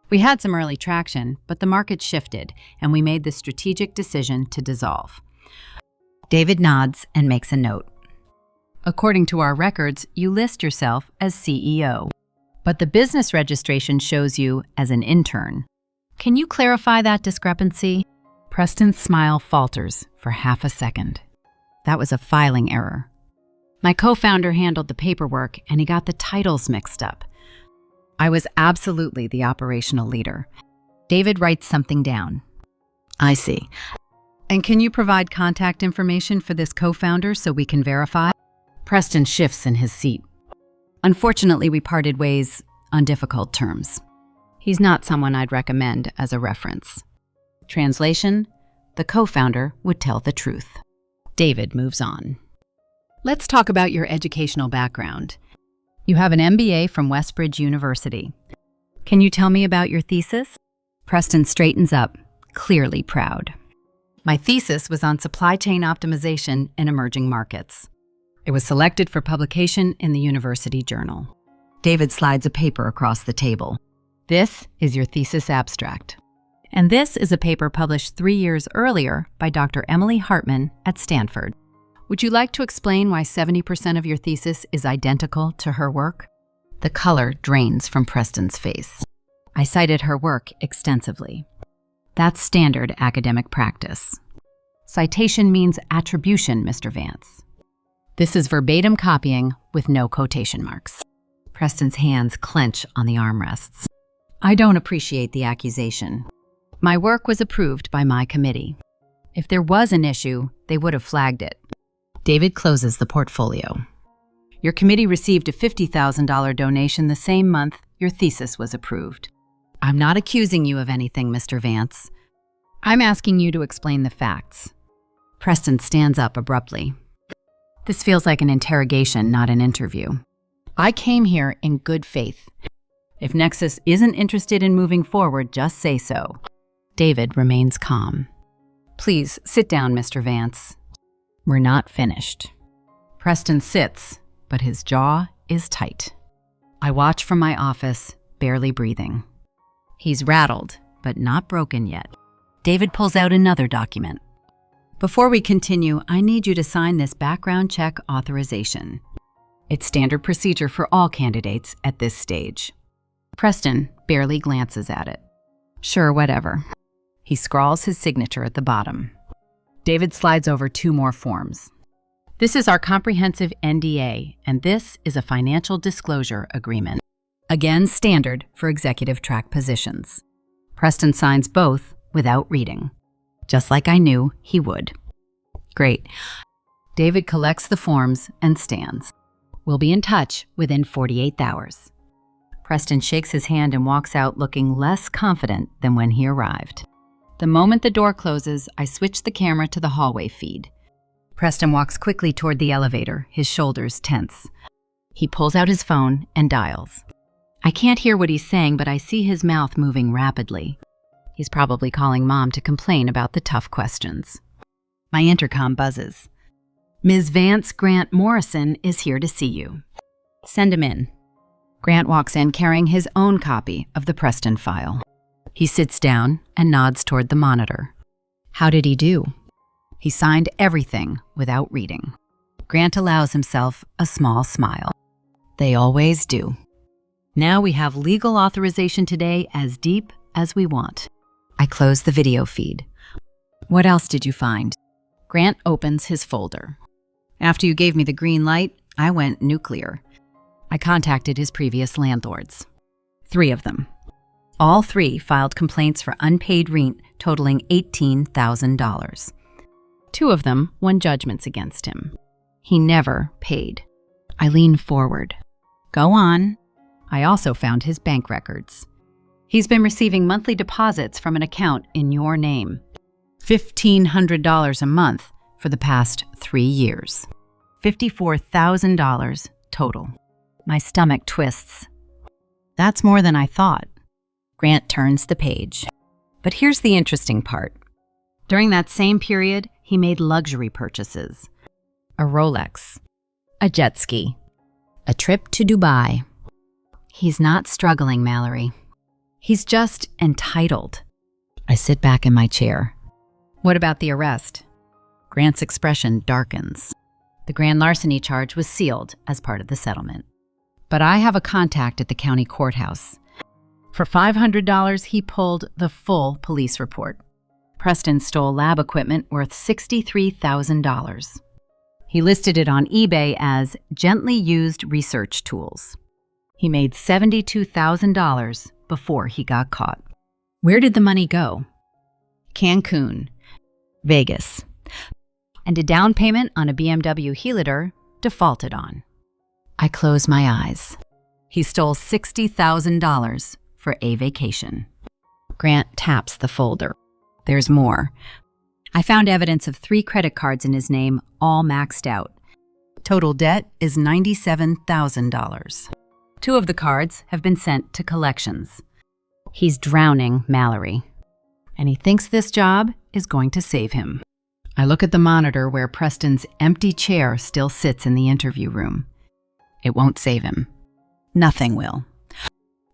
Speaker 1: We had some early traction, but the market shifted, and we made the strategic decision to dissolve. David nods and makes a note. According to our records, you list yourself as CEO, but the business registration shows you as an intern. Can you clarify that discrepancy? Preston's smile falters for half a second. That was a filing error. My co-founder handled the paperwork and he got the titles mixed up. I was absolutely the operational leader. David writes something down. I see. And can you provide contact information for this co-founder so we can verify? Preston shifts in his seat. Unfortunately, we parted ways on difficult terms. He's not someone I'd recommend as a reference. Translation: the co-founder would tell the truth. David moves on. Let's talk about your educational background. You have an MBA from Westbridge University. Can you tell me about your thesis? Preston straightens up, clearly proud. My thesis was on supply chain optimization in emerging markets. It was selected for publication in the university journal. David slides a paper across the table. This is your thesis abstract. And this is a paper published 3 years earlier by Dr. Emily Hartman at Stanford. Would you like to explain why 70% of your thesis is identical to her work? The color drains from Preston's face. I cited her work extensively. That's standard academic practice. Citation means attribution, Mr. Vance. This is verbatim copying with no quotation marks. Preston's hands clench on the armrests. I don't appreciate the accusation. My work was approved by my committee. If there was an issue, they would have flagged it. David closes the portfolio. Your committee received a $50,000 donation the same month your thesis was approved. I'm not accusing you of anything, Mr. Vance. I'm asking you to explain the facts. Preston stands up abruptly. This feels like an interrogation, not an interview. I came here in good faith. If Nexus isn't interested in moving forward, just say so. David remains calm. Please sit down, Mr. Vance. We're not finished. Preston sits, but his jaw is tight. I watch from my office, barely breathing. He's rattled, but not broken yet. David pulls out another document. Before we continue, I need you to sign this background check authorization. It's standard procedure for all candidates at this stage. Preston barely glances at it. Sure, whatever. He scrawls his signature at the bottom. David slides over 2 more forms. This is our comprehensive NDA, and this is a financial disclosure agreement. Again, standard for executive track positions. Preston signs both without reading, just like I knew he would. Great. David collects the forms and stands. We'll be in touch within 48 hours. Preston shakes his hand and walks out looking less confident than when he arrived. The moment the door closes, I switch the camera to the hallway feed. Preston walks quickly toward the elevator, his shoulders tense. He pulls out his phone and dials. I can't hear what he's saying, but I see his mouth moving rapidly. He's probably calling Mom to complain about the tough questions. My intercom buzzes. Ms. Vance Grant Morrison is here to see you. Send him in. Grant walks in carrying his own copy of the Preston file. He sits down and nods toward the monitor. How did he do? He signed everything without reading. Grant allows himself a small smile. They always do. Now we have legal authorization today as deep as we want. I close the video feed. What else did you find? Grant opens his folder. After you gave me the green light, I went nuclear. I contacted his previous landlords. 3 of them. All 3 filed complaints for unpaid rent totaling $18,000. 2 of them won judgments against him. He never paid. I lean forward. Go on. I also found his bank records. He's been receiving monthly deposits from an account in your name. $1,500 a month for the past 3 years. $54,000 total. My stomach twists. That's more than I thought. Grant turns the page. But here's the interesting part. During that same period, he made luxury purchases. A Rolex, a jet ski, a trip to Dubai. He's not struggling, Mallory. He's just entitled. I sit back in my chair. What about the arrest? Grant's expression darkens. The grand larceny charge was sealed as part of the settlement. But I have a contact at the county courthouse. For $500, he pulled the full police report. Preston stole lab equipment worth $63,000. He listed it on eBay as gently used research tools. He made $72,000 before he got caught. Where did the money go? Cancun, Vegas, and a down payment on a BMW Heliter defaulted on. I close my eyes. He stole $60,000 for a vacation. Grant taps the folder. There's more. I found evidence of 3 credit cards in his name, all maxed out. Total debt is $97,000. 2 of the cards have been sent to collections. He's drowning Mallory, and he thinks this job is going to save him. I look at the monitor where Preston's empty chair still sits in the interview room. It won't save him. Nothing will.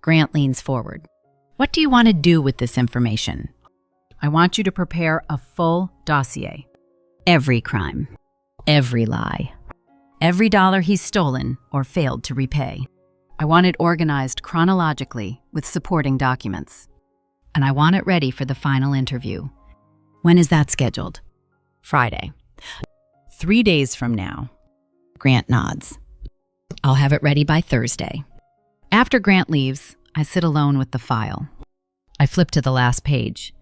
Speaker 1: Grant leans forward. What do you want to do with this information? I want you to prepare a full dossier. Every crime, every lie, every dollar he's stolen or failed to repay. I want it organized chronologically with supporting documents. And I want it ready for the final interview. When is that scheduled? Friday. 3 days from now. Grant nods. I'll have it ready by Thursday. After Grant leaves, I sit alone with the file. I flip to the last page.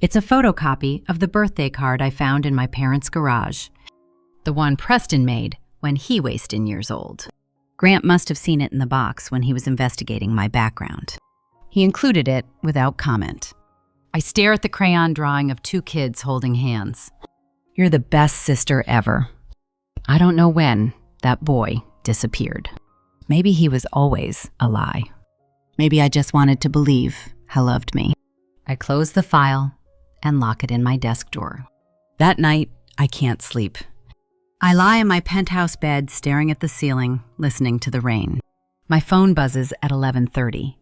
Speaker 1: It's a photocopy of the birthday card I found in my parents' garage. The one Preston made when he was 18 years old. Grant must have seen it in the box when he was investigating my background. He included it without comment. I stare at the crayon drawing of 2 kids holding hands. You're the best sister ever. I don't know when that boy disappeared. Maybe he was always a lie. Maybe I just wanted to believe he loved me. I close the file and lock it in my desk drawer. That night, I can't sleep. I lie in my penthouse bed staring at the ceiling, listening to the rain. My phone buzzes at 11:30.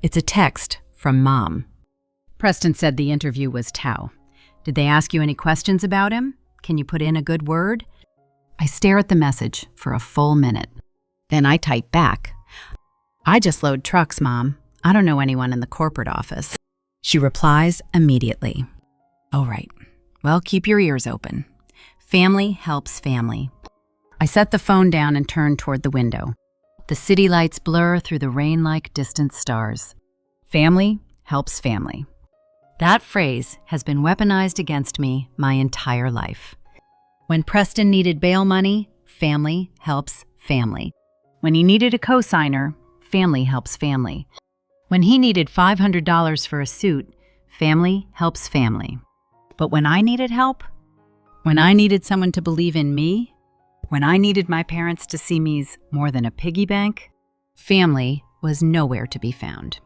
Speaker 1: It's a text from Mom. Preston said the interview was Tao. Did they ask you any questions about him? Can you put in a good word? I stare at the message for a full minute. Then I type back. I just load trucks, Mom. I don't know anyone in the corporate office. She replies immediately. All right. Well, keep your ears open. Family helps family. I set the phone down and turn toward the window. The city lights blur through the rain-like distant stars. Family helps family. That phrase has been weaponized against me my entire life. When Preston needed bail money, family helps family. When he needed a cosigner, family helps family. When he needed $500 for a suit, family helps family. But when I needed help, when I needed someone to believe in me, when I needed my parents to see me as more than a piggy bank, family was nowhere to be found.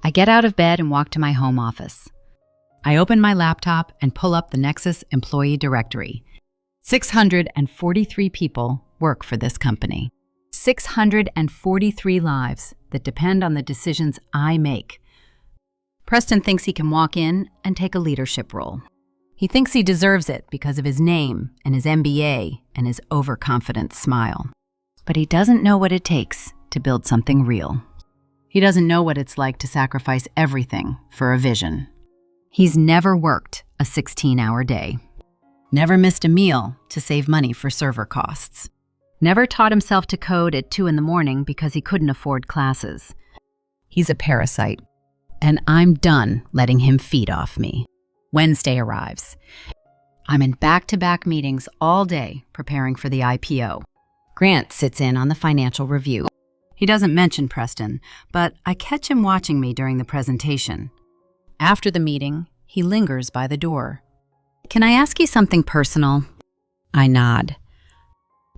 Speaker 1: I get out of bed and walk to my home office. I open my laptop and pull up the Nexus employee directory. 643 people work for this company. 643 lives that depend on the decisions I make. Preston thinks he can walk in and take a leadership role. He thinks he deserves it because of his name and his MBA and his overconfident smile. But he doesn't know what it takes to build something real. He doesn't know what it's like to sacrifice everything for a vision. He's never worked a 16-hour day. Never missed a meal to save money for server costs. Never taught himself to code at 2 a.m. because he couldn't afford classes. He's a parasite, and I'm done letting him feed off me. Wednesday arrives. I'm in back-to-back meetings all day preparing for the IPO. Grant sits in on the financial review. He doesn't mention Preston, but I catch him watching me during the presentation. After the meeting, he lingers by the door. Can I ask you something personal? I nod.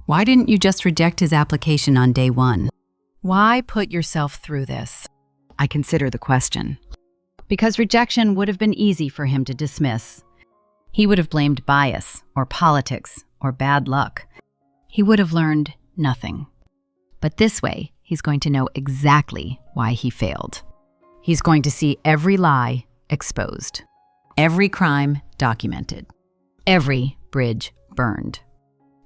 Speaker 1: Why didn't you just reject his application on day 1? Why put yourself through this? I consider the question. Because rejection would have been easy for him to dismiss. He would have blamed bias or politics or bad luck. He would have learned nothing. But this way, he's going to know exactly why he failed. He's going to see every lie exposed, every crime documented, every bridge burned.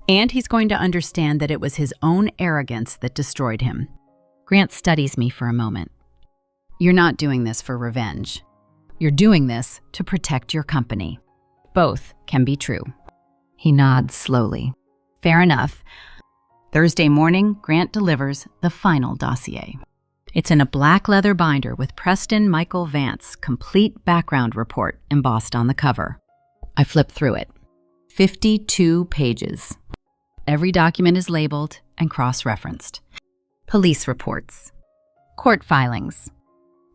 Speaker 1: And he's going to understand that it was his own arrogance that destroyed him. Grant studies me for a moment. You're not doing this for revenge. You're doing this to protect your company. Both can be true. He nods slowly. Fair enough. Thursday morning, Grant delivers the final dossier. It's in a black leather binder with Preston Michael Vance complete background report embossed on the cover. I flip through it. 52 pages. Every document is labeled and cross-referenced. Police reports, court filings,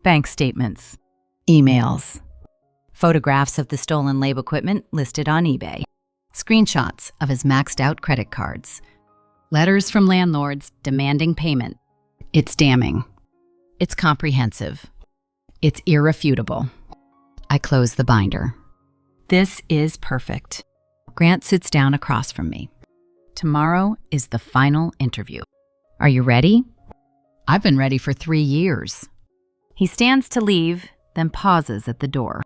Speaker 1: bank statements, emails, photographs of the stolen lab equipment listed on eBay, screenshots of his maxed-out credit cards, letters from landlords demanding payment. It's damning. It's comprehensive. It's irrefutable. I close the binder. This is perfect. Grant sits down across from me. Tomorrow is the final interview. Are you ready? I've been ready for 3 years. He stands to leave, then pauses at the door.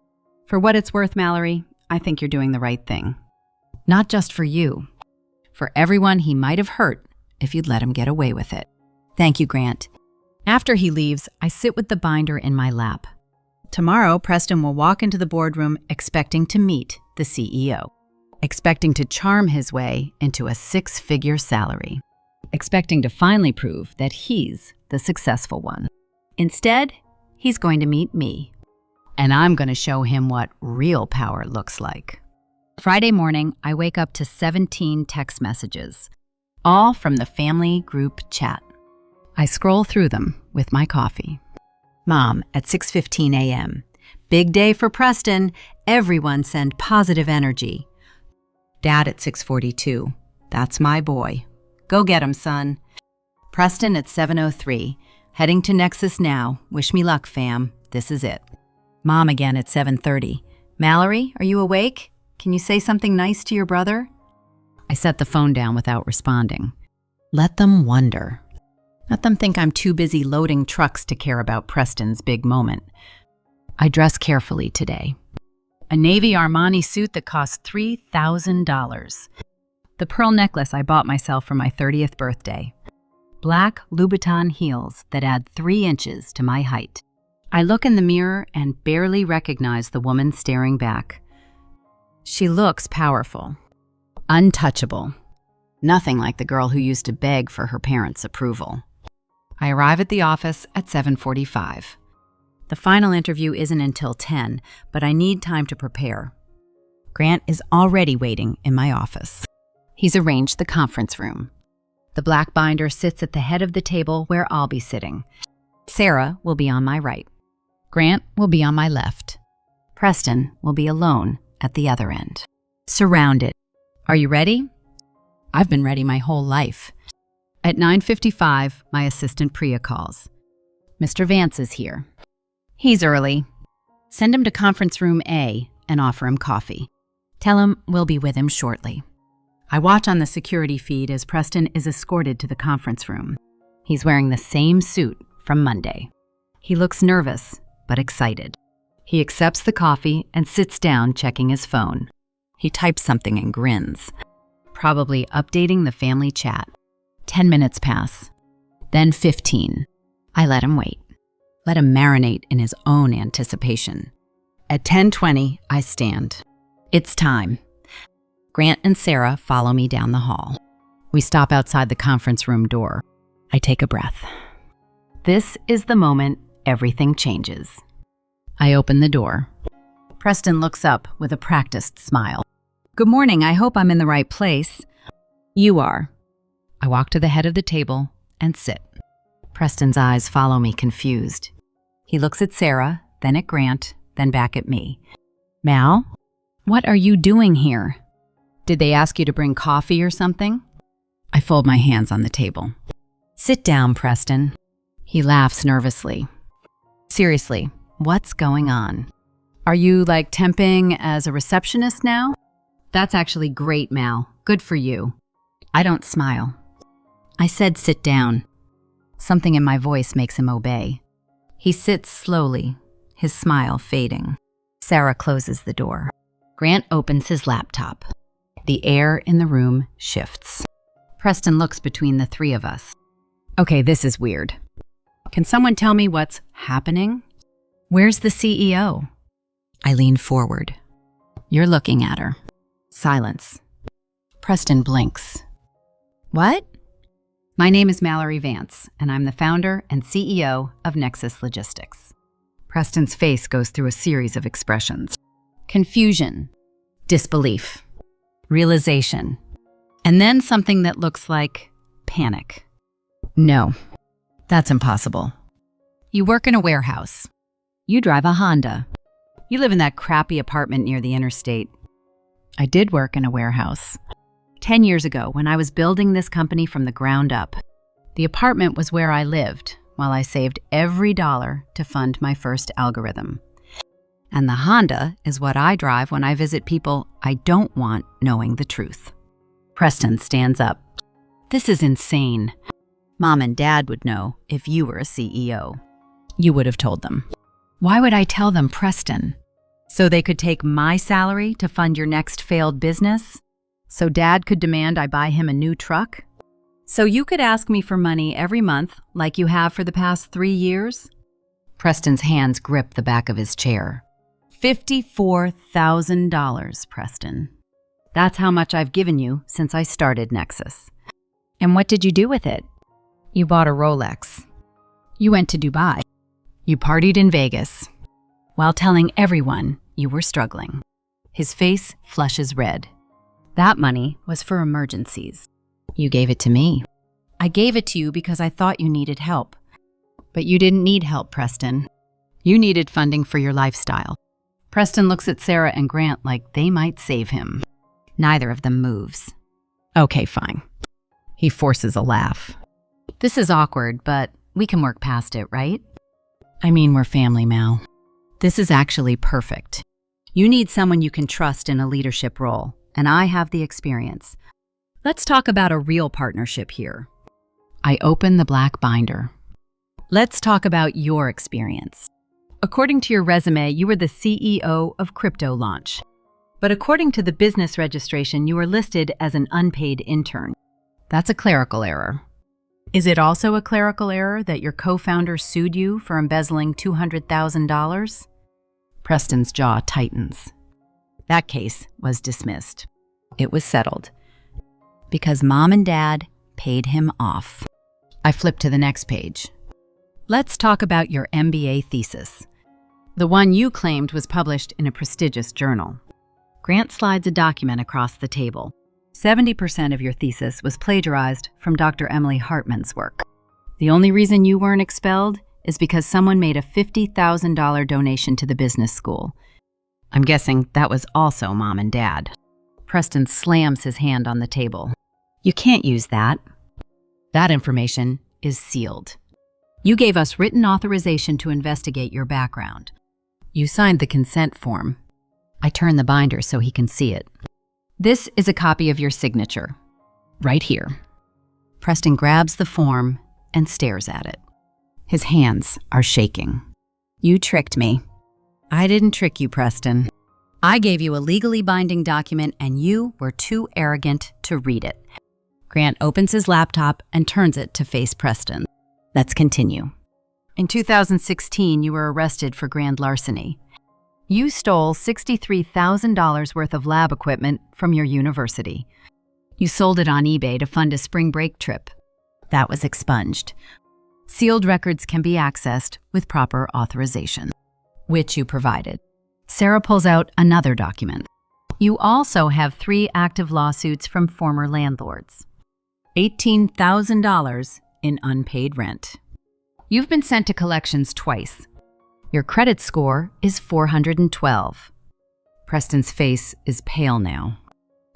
Speaker 1: For what it's worth, Mallory, I think you're doing the right thing. Not just for you. For everyone he might have hurt if you'd let him get away with it. Thank you, Grant. After he leaves, I sit with the binder in my lap. Tomorrow, Preston will walk into the boardroom expecting to meet the CEO. expecting to charm his way into a six-figure salary, expecting to finally prove that he's the successful one. Instead, he's going to meet me, and I'm going to show him what real power looks like. Friday morning, I wake up to 17 text messages, all from the family group chat. I scroll through them with my coffee. Mom at 6:15 a.m. Big day for Preston. Everyone send positive energy. Dad at 6:42. That's my boy. Go get him, son. Preston at 7:03. Heading to Nexus now. Wish me luck, fam. This is it. Mom again at 7:30. Mallory, are you awake? Can you say something nice to your brother? I set the phone down without responding. Let them wonder. Let them think I'm too busy loading trucks to care about Preston's big moment. I dress carefully today. A navy Armani suit that cost $3,000. The pearl necklace I bought myself for my 30th birthday. Black Louboutin heels that add 3 inches to my height. I look in the mirror and barely recognize the woman staring back. She looks powerful, untouchable. Nothing like the girl who used to beg for her parents' approval. I arrive at the office at 7:45. The final interview isn't until 10, but I need time to prepare. Grant is already waiting in my office. He's arranged the conference room. The black binder sits at the head of the table where I'll be sitting. Sarah will be on my right. Grant will be on my left. Preston will be alone at the other end. Surrounded. Are you ready? I've been ready my whole life. At 9:55, my assistant Priya calls. Mr. Vance is here. He's early. Send him to conference room A and offer him coffee. Tell him we'll be with him shortly. I watch on the security feed as Preston is escorted to the conference room. He's wearing the same suit from Monday. He looks nervous, but excited. He accepts the coffee and sits down checking his phone. He types something and grins, probably updating the family chat. 10 minutes pass, then 15. I let him wait. Let him marinate in his own anticipation. At 10:20, I stand. It's time. Grant and Sarah follow me down the hall. We stop outside the conference room door. I take a breath. This is the moment everything changes. I open the door. Preston looks up with a practiced smile. Good morning, I hope I'm in the right place. You are. I walk to the head of the table and sit. Preston's eyes follow me confused. He looks at Sarah, then at Grant, then back at me. Mal, what are you doing here? Did they ask you to bring coffee or something? I fold my hands on the table. Sit down, Preston. He laughs nervously. Seriously, what's going on? Are you like temping as a receptionist now? That's actually great, Mal. Good for you. I don't smile. I said sit down. Something in my voice makes him obey. He sits slowly, his smile fading. Sarah closes the door. Grant opens his laptop. The air in the room shifts. Preston looks between the 3 of us. Okay, this is weird. Can someone tell me what's happening? Where's the CEO? I lean forward. You're looking at her. Silence. Preston blinks. What? My name is Mallory Vance, and I'm the founder and CEO of Nexus Logistics. Preston's face goes through a series of expressions. Confusion, disbelief, realization, and then something that looks like panic. No, that's impossible. You work in a warehouse. You drive a Honda. You live in that crappy apartment near the interstate. I did work in a warehouse. 10 years ago, when I was building this company from the ground up, the apartment was where I lived while I saved every dollar to fund my first algorithm. And the Honda is what I drive when I visit people I don't want knowing the truth. Preston stands up. This is insane. Mom and Dad would know if you were a CEO. You would have told them. Why would I tell them, Preston? So they could take my salary to fund your next failed business? So Dad could demand I buy him a new truck? So you could ask me for money every month like you have for the past 3 years? Preston's hands grip the back of his chair. $54,000, Preston. That's how much I've given you since I started Nexus. And what did you do with it? You bought a Rolex. You went to Dubai. You partied in Vegas, while telling everyone you were struggling. His face flushes red. That money was for emergencies. You gave it to me. I gave it to you because I thought you needed help. But you didn't need help, Preston. You needed funding for your lifestyle. Preston looks at Sarah and Grant like they might save him. Neither of them moves. Okay, fine. He forces a laugh. This is awkward, but we can work past it, right? I mean, we're family, Mal. This is actually perfect. You need someone you can trust in a leadership role, and I have the experience. Let's talk about a real partnership here. I open the black binder. Let's talk about your experience. According to your resume, you were the CEO of Crypto Launch. But according to the business registration, you were listed as an unpaid intern. That's a clerical error. Is it also a clerical error that your co-founder sued you for embezzling $200,000? Preston's jaw tightens. That case was dismissed. It was settled. Because Mom and Dad paid him off. I flip to the next page. Let's talk about your MBA thesis. The one you claimed was published in a prestigious journal. Grant slides a document across the table. 70% of your thesis was plagiarized from Dr. Emily Hartman's work. The only reason you weren't expelled is because someone made a $50,000 donation to the business school. I'm guessing that was also Mom and Dad. Preston slams his hand on the table. You can't use that. That information is sealed. You gave us written authorization to investigate your background. You signed the consent form. I turn the binder so he can see it. This is a copy of your signature, right here. Preston grabs the form and stares at it. His hands are shaking. You tricked me. I didn't trick you, Preston. I gave you a legally binding document and you were too arrogant to read it. Grant opens his laptop and turns it to face Preston. Let's continue. In 2016, you were arrested for grand larceny. You stole $63,000 worth of lab equipment from your university. You sold it on eBay to fund a spring break trip. That was expunged. Sealed records can be accessed with proper authorization, which you provided. Sarah pulls out another document. You also have 3 active lawsuits from former landlords. $18,000 in unpaid rent. You've been sent to collections twice. Your credit score is 412. Preston's face is pale now.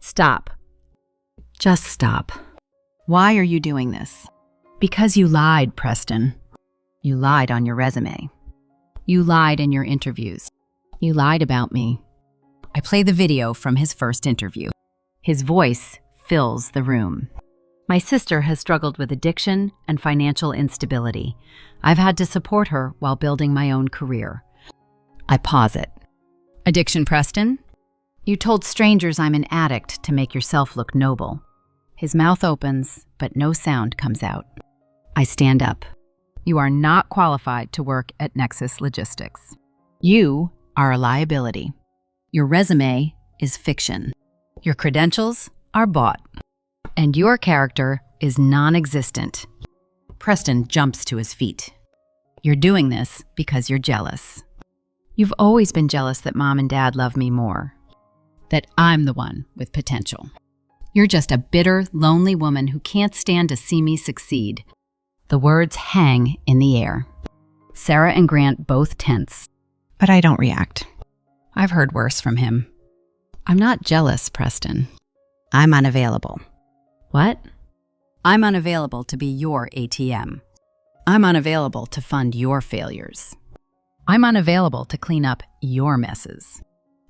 Speaker 1: Stop. Just stop. Why are you doing this? Because you lied, Preston. You lied on your resume. You lied in your interviews. You lied about me. I play the video from his first interview. His voice fills the room. My sister has struggled with addiction and financial instability. I've had to support her while building my own career. I pause it. Addiction, Preston? You told strangers I'm an addict to make yourself look noble. His mouth opens, but no sound comes out. I stand up. You are not qualified to work at Nexus Logistics. You are a liability. Your resume is fiction. Your credentials are bought. And your character is non-existent. Preston jumps to his feet. You're doing this because you're jealous. You've always been jealous that Mom and Dad love me more. That I'm the one with potential. You're just a bitter, lonely woman who can't stand to see me succeed. The words hang in the air. Sarah and Grant both tense. But I don't react. I've heard worse from him. I'm not jealous, Preston. I'm unavailable. What? I'm unavailable to be your ATM. I'm unavailable to fund your failures. I'm unavailable to clean up your messes.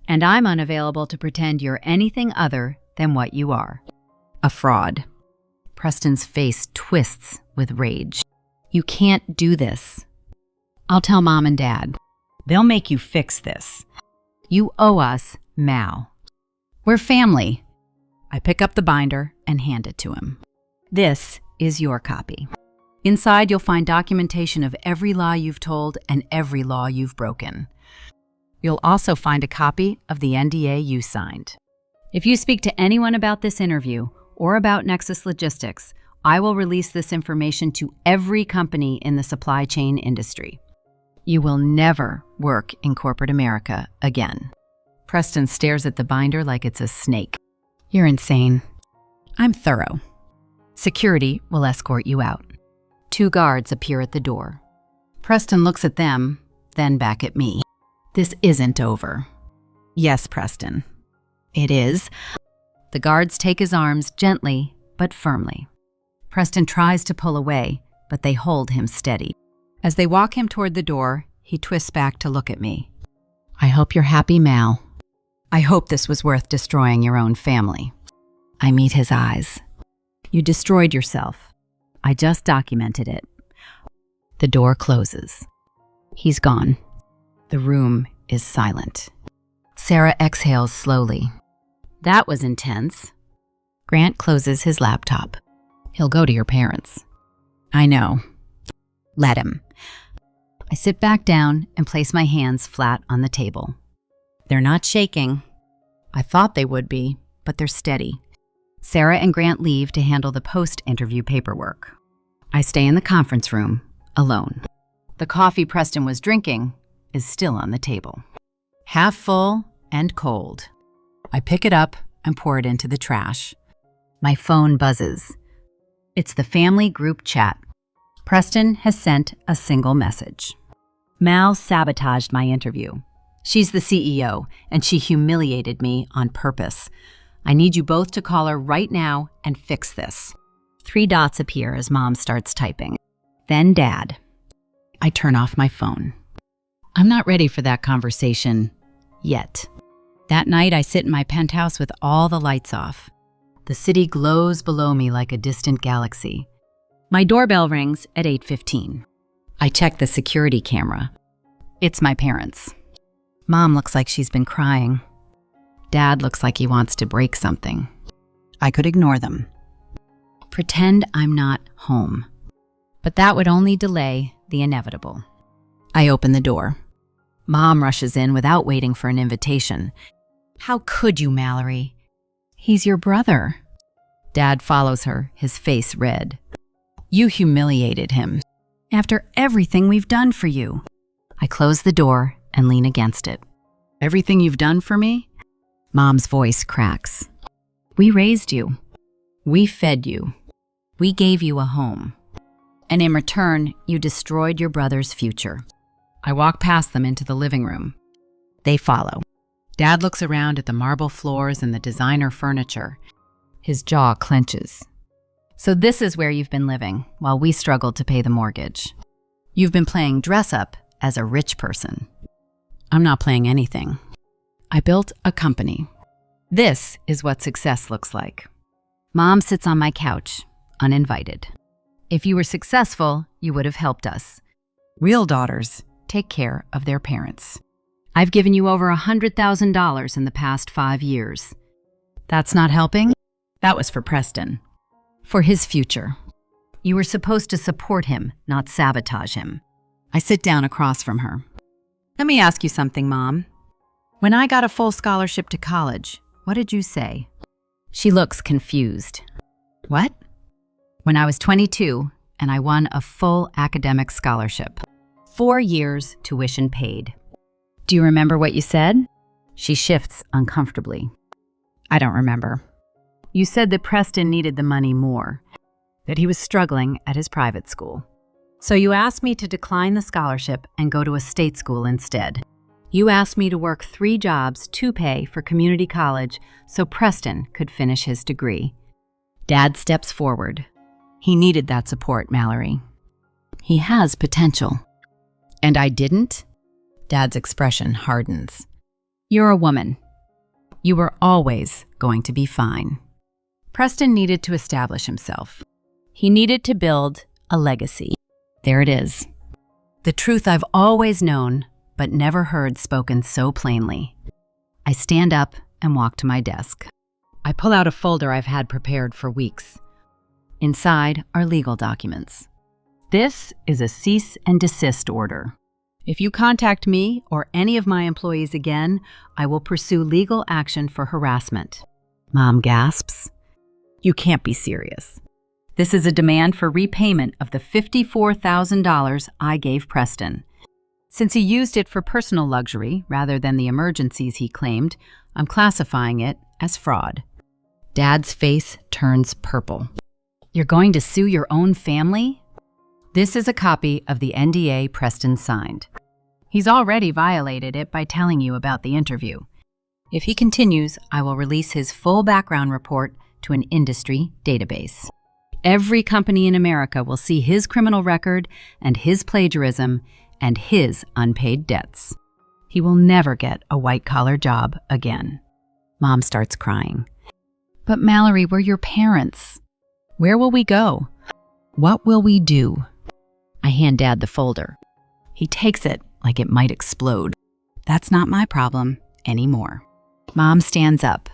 Speaker 1: And I'm unavailable to pretend you're anything other than what you are. A fraud. Preston's face twists with rage. You can't do this. I'll tell Mom and Dad. They'll make you fix this. You owe us Mao. We're family. I pick up the binder and hand it to him. This is your copy. Inside, you'll find documentation of every lie you've told and every law you've broken. You'll also find a copy of the NDA you signed. If you speak to anyone about this interview or about Nexus Logistics, I will release this information to every company in the supply chain industry. You will never work in corporate America again. Preston stares at the binder like it's a snake. You're insane. I'm thorough. Security will escort you out. 2 guards appear at the door. Preston looks at them, then back at me. This isn't over. Yes, Preston. It is. The guards take his arms gently but firmly. Preston tries to pull away, but they hold him steady. As they walk him toward the door, he twists back to look at me. I hope you're happy, Mal. I hope this was worth destroying your own family. I meet his eyes. You destroyed yourself. I just documented it. The door closes. He's gone. The room is silent. Sarah exhales slowly. That was intense. Grant closes his laptop. He'll go to your parents. I know. Let him. I sit back down and place my hands flat on the table. They're not shaking. I thought they would be, but they're steady. Sarah and Grant leave to handle the post-interview paperwork. I stay in the conference room, alone. The coffee Preston was drinking is still on the table. Half full and cold. I pick it up and pour it into the trash. My phone buzzes. It's the family group chat. Preston has sent a single message. Mal sabotaged my interview. She's the CEO, and she humiliated me on purpose. I need you both to call her right now and fix this. 3 dots appear as Mom starts typing. Then Dad. I turn off my phone. I'm not ready for that conversation yet. That night, I sit in my penthouse with all the lights off. The city glows below me like a distant galaxy. My doorbell rings at 8:15. I check the security camera. It's my parents. Mom looks like she's been crying. Dad looks like he wants to break something. I could ignore them. Pretend I'm not home. But that would only delay the inevitable. I open the door. Mom rushes in without waiting for an invitation. How could you, Mallory? He's your brother. Dad follows her, his face red. You humiliated him. After everything we've done for you. I close the door and lean against it. Everything you've done for me? Mom's voice cracks. We raised you. We fed you. We gave you a home. And in return, you destroyed your brother's future. I walk past them into the living room. They follow. Dad looks around at the marble floors and the designer furniture. His jaw clenches. So this is where you've been living while we struggled to pay the mortgage. You've been playing dress up as a rich person. I'm not playing anything. I built a company. This is what success looks like. Mom sits on my couch, uninvited. If you were successful, you would have helped us. Real daughters take care of their parents. I've given you over $100,000 in the past 5 years. That's not helping? That was for Preston. For his future. You were supposed to support him, not sabotage him. I sit down across from her. Let me ask you something, Mom. When I got a full scholarship to college, what did you say? She looks confused. What? When I was 22 and I won a full academic scholarship. 4 years tuition paid. Do you remember what you said? She shifts uncomfortably. I don't remember. You said that Preston needed the money more, that he was struggling at his private school. So you asked me to decline the scholarship and go to a state school instead. You asked me to work 3 jobs to pay for community college so Preston could finish his degree. Dad steps forward. He needed that support, Mallory. He has potential. And I didn't? Dad's expression hardens. You're a woman. You were always going to be fine. Preston needed to establish himself. He needed to build a legacy. There it is. The truth I've always known, but never heard spoken so plainly. I stand up and walk to my desk. I pull out a folder I've had prepared for weeks. Inside are legal documents. This is a cease and desist order. If you contact me or any of my employees again, I will pursue legal action for harassment. Mom gasps. You can't be serious. This is a demand for repayment of the $54,000 I gave Preston. Since he used it for personal luxury rather than the emergencies he claimed, I'm classifying it as fraud. Dad's face turns purple. You're going to sue your own family? This is a copy of the NDA Preston signed. He's already violated it by telling you about the interview. If he continues, I will release his full background report to an industry database. Every company in America will see his criminal record and his plagiarism and his unpaid debts. He will never get a white-collar job again. Mom starts crying. But Mallory, we're your parents. Where will we go? What will we do? I hand Dad the folder. He takes it like it might explode. That's not my problem anymore. Mom stands up.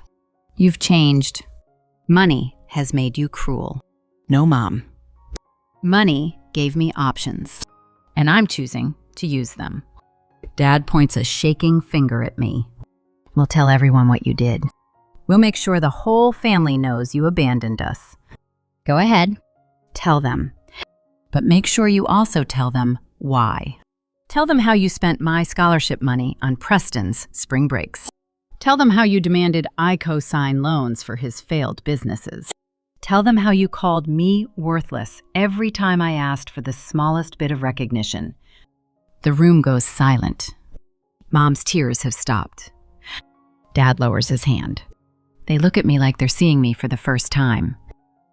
Speaker 1: You've changed. Money has made you cruel. No, Mom. Money gave me options, and I'm choosing to use them. Dad points a shaking finger at me. We'll tell everyone what you did. We'll make sure the whole family knows you abandoned us. Go ahead. Tell them. But make sure you also tell them why. Tell them how you spent my scholarship money on Preston's spring breaks. Tell them how you demanded I co-sign loans for his failed businesses. Tell them how you called me worthless every time I asked for the smallest bit of recognition. The room goes silent. Mom's tears have stopped. Dad lowers his hand. They look at me like they're seeing me for the first time.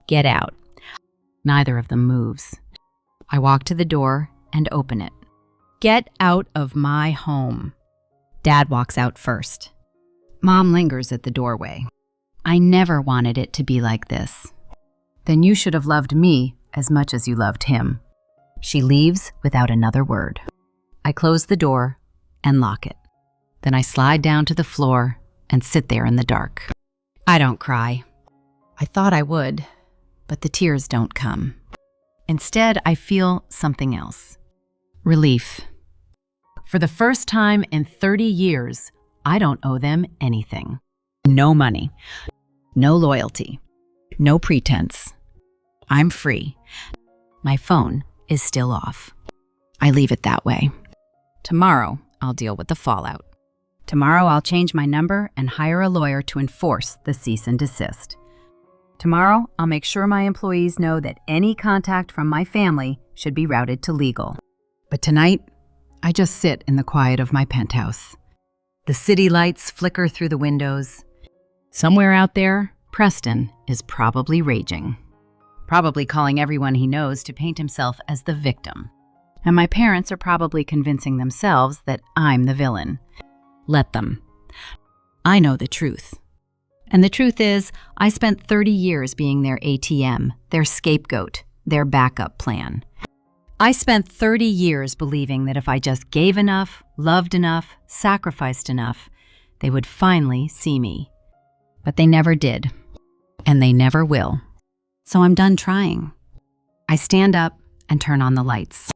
Speaker 1: Get out. Neither of them moves. I walk to the door and open it. Get out of my home. Dad walks out first. Mom lingers at the doorway. I never wanted it to be like this. Then you should have loved me as much as you loved him. She leaves without another word. I close the door and lock it. Then I slide down to the floor and sit there in the dark. I don't cry. I thought I would, but the tears don't come. Instead, I feel something else. Relief. For the first time in 30 years, I don't owe them anything. No money. No loyalty. No pretense. I'm free. My phone is still off. I leave it that way. Tomorrow, I'll deal with the fallout. Tomorrow, I'll change my number and hire a lawyer to enforce the cease and desist. Tomorrow, I'll make sure my employees know that any contact from my family should be routed to legal. But tonight, I just sit in the quiet of my penthouse. The city lights flicker through the windows. Somewhere out there, Preston is probably raging. Probably calling everyone he knows to paint himself as the victim. And my parents are probably convincing themselves that I'm the villain. Let them. I know the truth. And the truth is, I spent 30 years being their ATM, their scapegoat, their backup plan. I spent 30 years believing that if I just gave enough, loved enough, sacrificed enough, they would finally see me. But they never did. And they never will. So I'm done trying. I stand up and turn on the lights.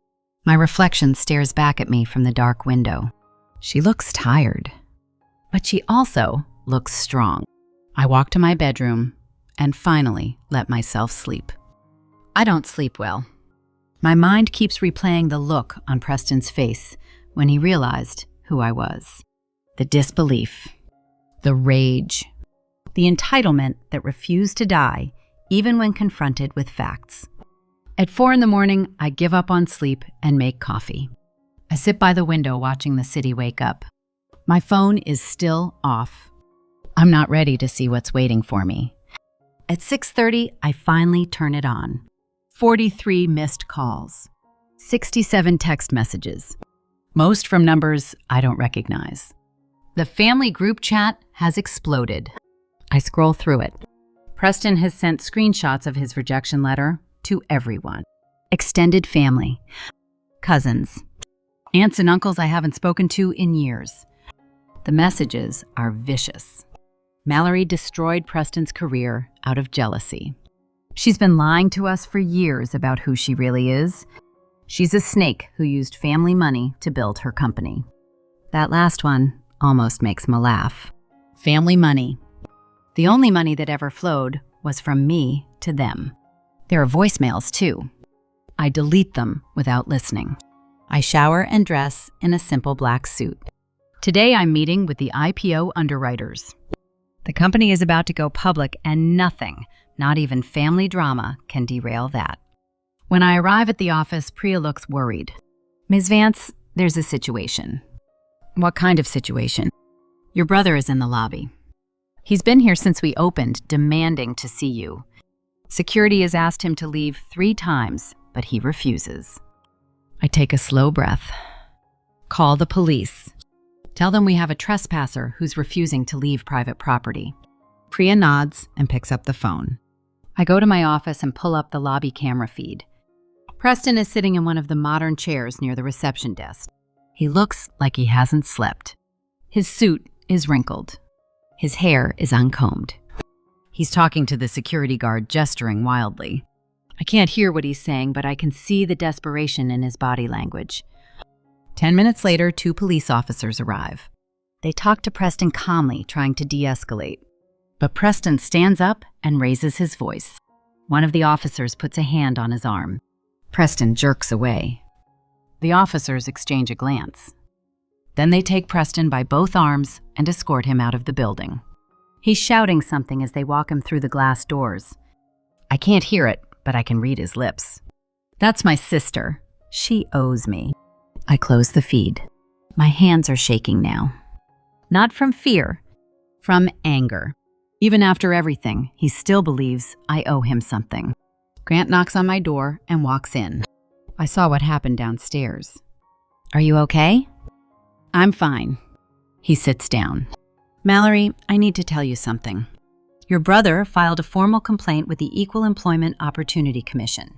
Speaker 1: My reflection stares back at me from the dark window. She looks tired, but she also looks strong. I walk to my bedroom and finally let myself sleep. I don't sleep well. My mind keeps replaying the look on Preston's face when he realized who I was. The disbelief, the rage, the entitlement that refused to die even when confronted with facts. At 4 a.m, I give up on sleep and make coffee. I sit by the window watching the city wake up. My phone is still off. I'm not ready to see what's waiting for me. At 6:30, I finally turn it on. 43 missed calls. 67 text messages. Most from numbers I don't recognize. The family group chat has exploded. I scroll through it. Preston has sent screenshots of his rejection letter to everyone. Extended family, cousins, aunts and uncles I haven't spoken to in years. The messages are vicious. Mallory destroyed Preston's career out of jealousy. She's been lying to us for years about who she really is. She's a snake who used family money to build her company. That last one almost makes me laugh. Family money. The only money that ever flowed was from me to them. There are voicemails, too. I delete them without listening. I shower and dress in a simple black suit. Today I'm meeting with the IPO underwriters. The company is about to go public and nothing, not even family drama, can derail that. When I arrive at the office, Priya looks worried. Ms. Vance, there's a situation. What kind of situation? Your brother is in the lobby. He's been here since we opened, demanding to see you. Security has asked him to leave 3 times, but he refuses. I take a slow breath. Call the police. Tell them we have a trespasser who's refusing to leave private property. Priya nods and picks up the phone. I go to my office and pull up the lobby camera feed. Preston is sitting in one of the modern chairs near the reception desk. He looks like he hasn't slept. His suit is wrinkled. His hair is uncombed. He's talking to the security guard, gesturing wildly. I can't hear what he's saying, but I can see the desperation in his body language. 10 minutes later, 2 police officers arrive. They talk to Preston calmly, trying to de-escalate. But Preston stands up and raises his voice. One of the officers puts a hand on his arm. Preston jerks away. The officers exchange a glance. Then they take Preston by both arms and escort him out of the building. He's shouting something as they walk him through the glass doors. I can't hear it, but I can read his lips. That's my sister. She owes me. I close the feed. My hands are shaking now. Not from fear, from anger. Even after everything, he still believes I owe him something. Grant knocks on my door and walks in. I saw what happened downstairs. Are you okay? I'm fine. He sits down. Mallory, I need to tell you something. Your brother filed a formal complaint with the Equal Employment Opportunity Commission.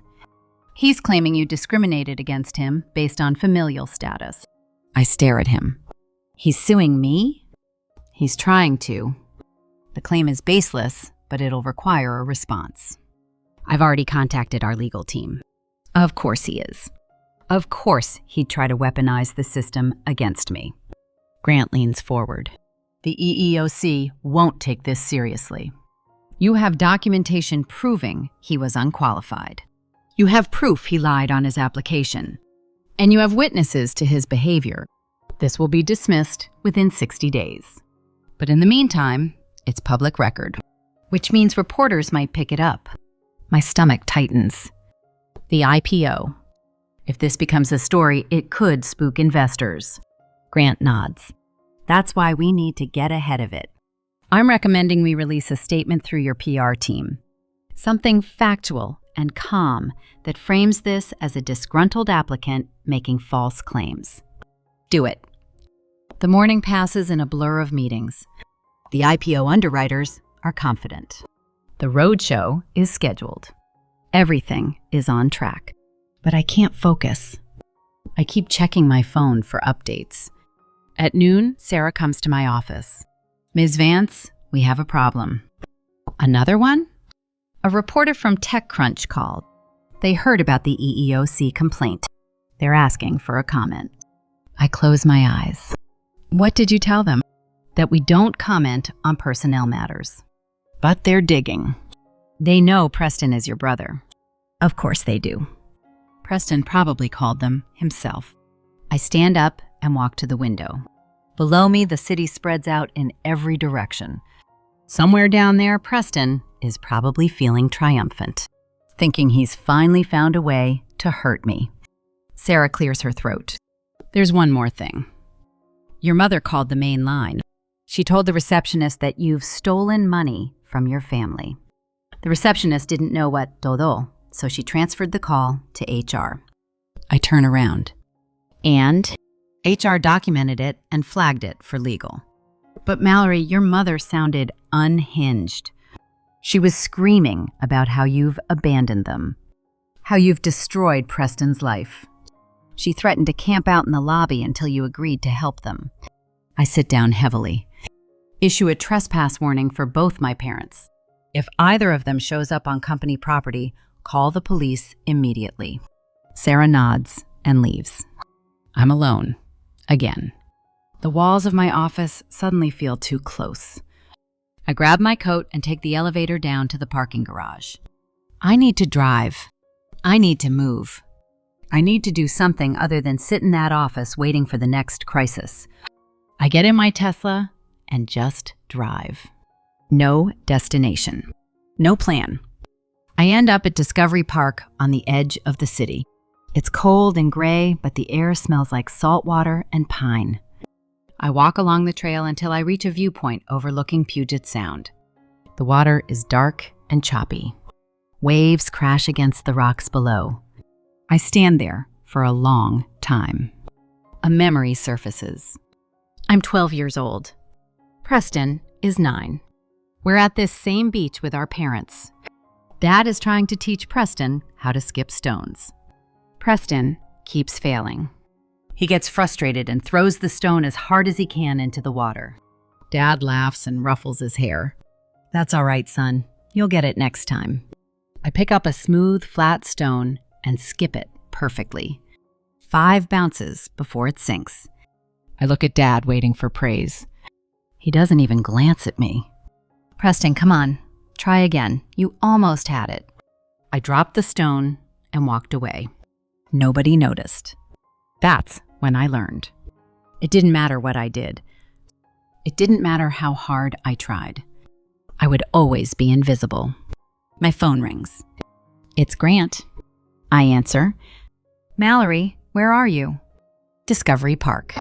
Speaker 1: He's claiming you discriminated against him based on familial status. I stare at him. He's suing me? He's trying to. The claim is baseless, but it'll require a response. I've already contacted our legal team. Of course he is. Of course he'd try to weaponize the system against me. Grant leans forward. The EEOC won't take this seriously. You have documentation proving he was unqualified. You have proof he lied on his application. And you have witnesses to his behavior. This will be dismissed within 60 days. But in the meantime, it's public record, which means reporters might pick it up. My stomach tightens. The IPO. If this becomes a story, it could spook investors. Grant nods. That's why we need to get ahead of it. I'm recommending we release a statement through your PR team. Something factual and calm that frames this as a disgruntled applicant making false claims. Do it. The morning passes in a blur of meetings. The IPO underwriters are confident. The roadshow is scheduled. Everything is on track. But I can't focus. I keep checking my phone for updates. At noon, Sarah comes to my office. Ms. Vance, we have a problem. Another one? A reporter from TechCrunch called. They heard about the EEOC complaint. They're asking for a comment. I close my eyes. What did you tell them? That we don't comment on personnel matters. But they're digging. They know Preston is your brother. Of course they do. Preston probably called them himself. I stand up and walk to the window. Below me, the city spreads out in every direction. Somewhere down there, Preston is probably feeling triumphant, thinking he's finally found a way to hurt me. Sarah clears her throat. There's one more thing. Your mother called the main line. She told the receptionist that you've stolen money from your family. The receptionist didn't know what todo, so she transferred the call to HR. I turn around. And HR documented it and flagged it for legal. But Mallory, your mother sounded unhinged. She was screaming about how you've abandoned them, how you've destroyed Preston's life. She threatened to camp out in the lobby until you agreed to help them. I sit down heavily. Issue a trespass warning for both my parents. If either of them shows up on company property, call the police immediately. Sarah nods and leaves. I'm alone. Again. The walls of my office suddenly feel too close. I grab my coat and take the elevator down to the parking garage. I need to drive. I need to move. I need to do something other than sit in that office waiting for the next crisis. I get in my Tesla and just drive. No destination. No plan. I end up at Discovery Park on the edge of the city. It's cold and gray, but the air smells like salt water and pine. I walk along the trail until I reach a viewpoint overlooking Puget Sound. The water is dark and choppy. Waves crash against the rocks below. I stand there for a long time. A memory surfaces. I'm 12 years old. Preston is 9. We're at this same beach with our parents. Dad is trying to teach Preston how to skip stones. Preston keeps failing. He gets frustrated and throws the stone as hard as he can into the water. Dad laughs and ruffles his hair. That's all right, son. You'll get it next time. I pick up a smooth, flat stone and skip it perfectly. 5 bounces before it sinks. I look at Dad, waiting for praise. He doesn't even glance at me. Preston, come on. Try again. You almost had it. I dropped the stone and walked away. Nobody noticed. That's when I learned. It didn't matter what I did. It didn't matter how hard I tried. I would always be invisible. My phone rings. It's Grant. I answer. Mallory, where are you? Discovery Park.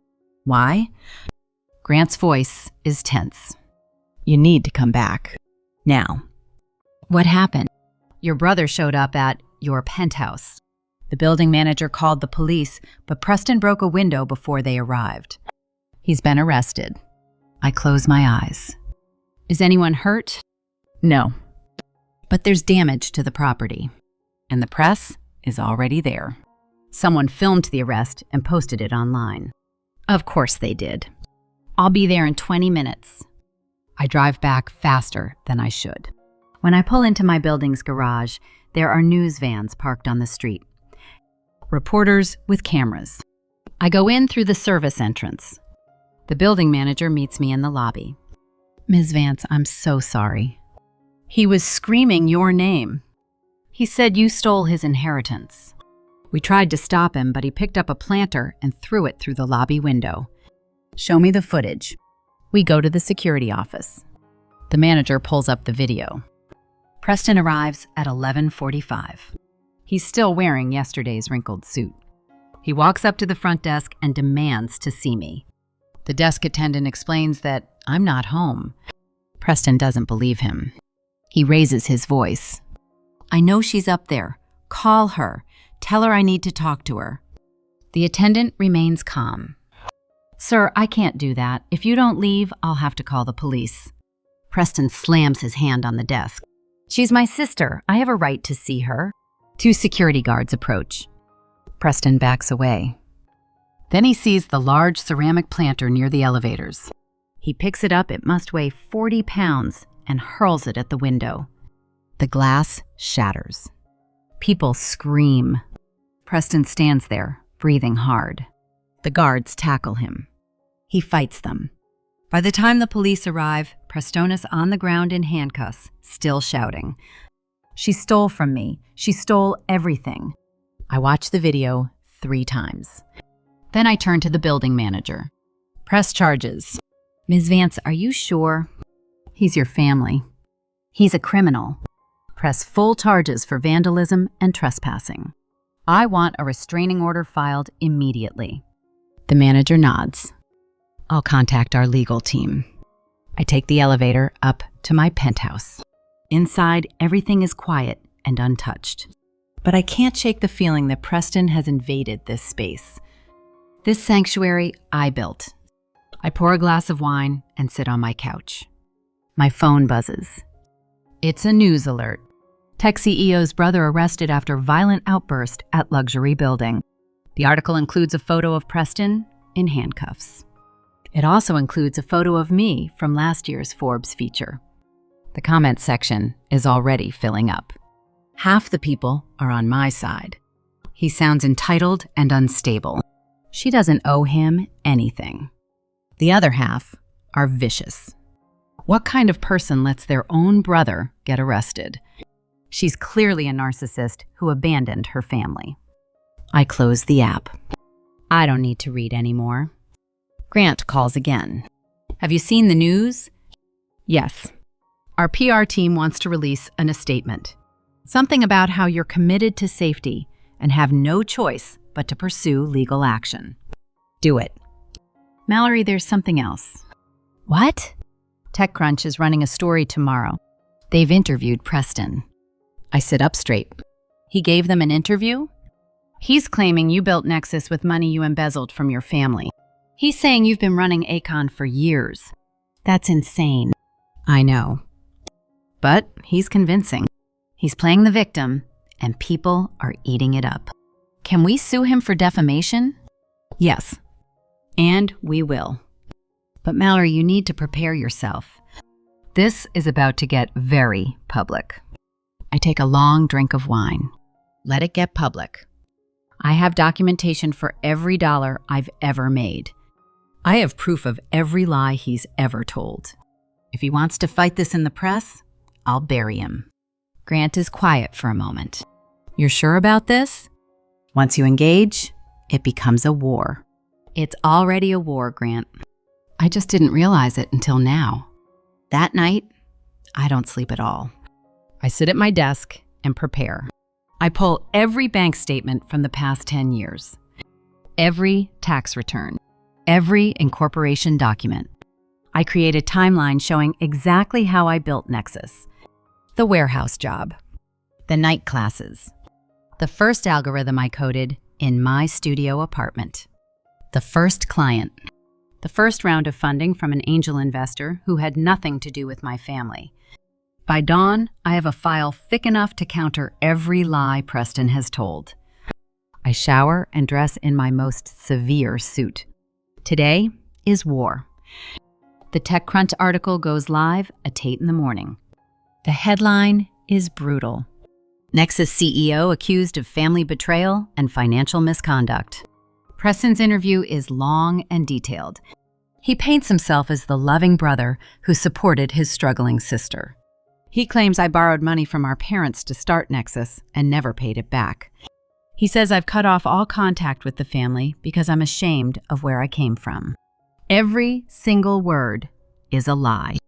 Speaker 1: Why? Grant's voice is tense. You need to come back. Now. What happened? Your brother showed up at your penthouse. The building manager called the police, but Preston broke a window before they arrived. He's been arrested. I close my eyes. Is anyone hurt? No. But there's damage to the property. And the press is already there. Someone filmed the arrest and posted it online. Of course they did. I'll be there in 20 minutes. I drive back faster than I should. When I pull into my building's garage, there are news vans parked on the street. Reporters with cameras. I go in through the service entrance. The building manager meets me in the lobby. Ms. Vance, I'm so sorry. He was screaming your name. He said you stole his inheritance. We tried to stop him, but he picked up a planter and threw it through the lobby window. Show me the footage. We go to the security office. The manager pulls up the video. Preston arrives at 11:45. He's still wearing yesterday's wrinkled suit. He walks up to the front desk and demands to see me. The desk attendant explains that I'm not home. Preston doesn't believe him. He raises his voice. I know she's up there. Call her. Tell her I need to talk to her. The attendant remains calm. Sir, I can't do that. If you don't leave, I'll have to call the police. Preston slams his hand on the desk. She's my sister. I have a right to see her. 2 security guards approach. Preston backs away. Then he sees the large ceramic planter near the elevators. He picks it up, it must weigh 40 pounds, and hurls it at the window. The glass shatters. People scream. Preston stands there, breathing hard. The guards tackle him. He fights them. By the time the police arrive, Prestona's on the ground in handcuffs, still shouting. She stole from me. She stole everything. I watch the video 3 times. Then I turn to the building manager. Press charges. Ms. Vance, are you sure? He's your family. He's a criminal. Press full charges for vandalism and trespassing. I want a restraining order filed immediately. The manager nods. I'll contact our legal team. I take the elevator up to my penthouse. Inside, everything is quiet and untouched. But I can't shake the feeling that Preston has invaded this space. This sanctuary I built. I pour a glass of wine and sit on my couch. My phone buzzes. It's a news alert. Tech CEO's brother arrested after violent outburst at luxury building. The article includes a photo of Preston in handcuffs. It also includes a photo of me from last year's Forbes feature. The comment section is already filling up. Half the people are on my side. He sounds entitled and unstable. She doesn't owe him anything. The other half are vicious. What kind of person lets their own brother get arrested? She's clearly a narcissist who abandoned her family. I close the app. I don't need to read anymore. Grant calls again. Have you seen the news? Yes. Our PR team wants to release a statement. Something about how you're committed to safety and have no choice but to pursue legal action. Do it. Mallory, there's something else. What? TechCrunch is running a story tomorrow. They've interviewed Preston. I sit up straight. He gave them an interview? He's claiming you built Nexus with money you embezzled from your family. He's saying you've been running Acon for years. That's insane. I know. But he's convincing. He's playing the victim, and people are eating it up. Can we sue him for defamation? Yes. And we will. But Mallory, you need to prepare yourself. This is about to get very public. I take a long drink of wine. Let it get public. I have documentation for every dollar I've ever made. I have proof of every lie he's ever told. If he wants to fight this in the press, I'll bury him. Grant is quiet for a moment. You're sure about this? Once you engage, it becomes a war. It's already a war, Grant. I just didn't realize it until now. That night, I don't sleep at all. I sit at my desk and prepare. I pull every bank statement from the past 10 years, every tax return, every incorporation document. I create a timeline showing exactly how I built Nexus. The warehouse job, the night classes, the first algorithm I coded in my studio apartment, the first client, the first round of funding from an angel investor who had nothing to do with my family. By dawn, I have a file thick enough to counter every lie Preston has told. I shower and dress in my most severe suit. Today is war. The TechCrunch article goes live at 8 in the morning. The headline is brutal. Nexus CEO accused of family betrayal and financial misconduct. Preston's interview is long and detailed. He paints himself as the loving brother who supported his struggling sister. He claims I borrowed money from our parents to start Nexus and never paid it back. He says I've cut off all contact with the family because I'm ashamed of where I came from. Every single word is a lie,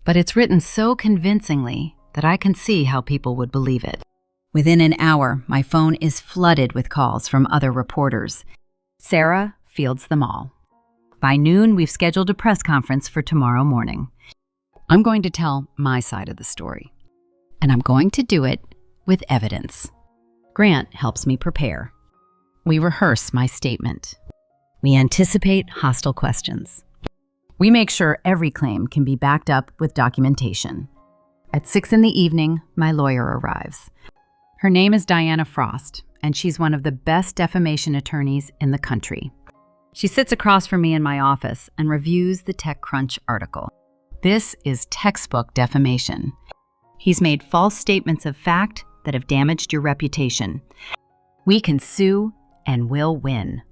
Speaker 1: but it's written so convincingly that I can see how people would believe it. Within an hour, my phone is flooded with calls from other reporters. Sarah fields them all. By noon, we've scheduled a press conference for tomorrow morning. I'm going to tell my side of the story, and I'm going to do it with evidence. Grant helps me prepare. We rehearse my statement. We anticipate hostile questions. We make sure every claim can be backed up with documentation. At 6 in the evening, my lawyer arrives. Her name is Diana Frost, and she's one of the best defamation attorneys in the country. She sits across from me in my office and reviews the TechCrunch article. This is textbook defamation. He's made false statements of fact that have damaged your reputation. We can sue and we'll win.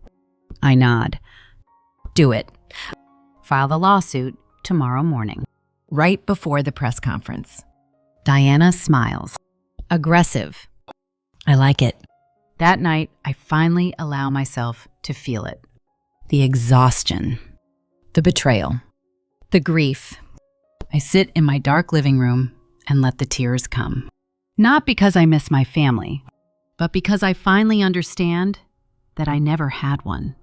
Speaker 1: I nod. Do it. File the lawsuit tomorrow morning, right before the press conference. Diana smiles. Aggressive. I like it. That night, I finally allow myself to feel it. The exhaustion. The betrayal. The grief. I sit in my dark living room and let the tears come. Not because I miss my family, but because I finally understand that I never had one.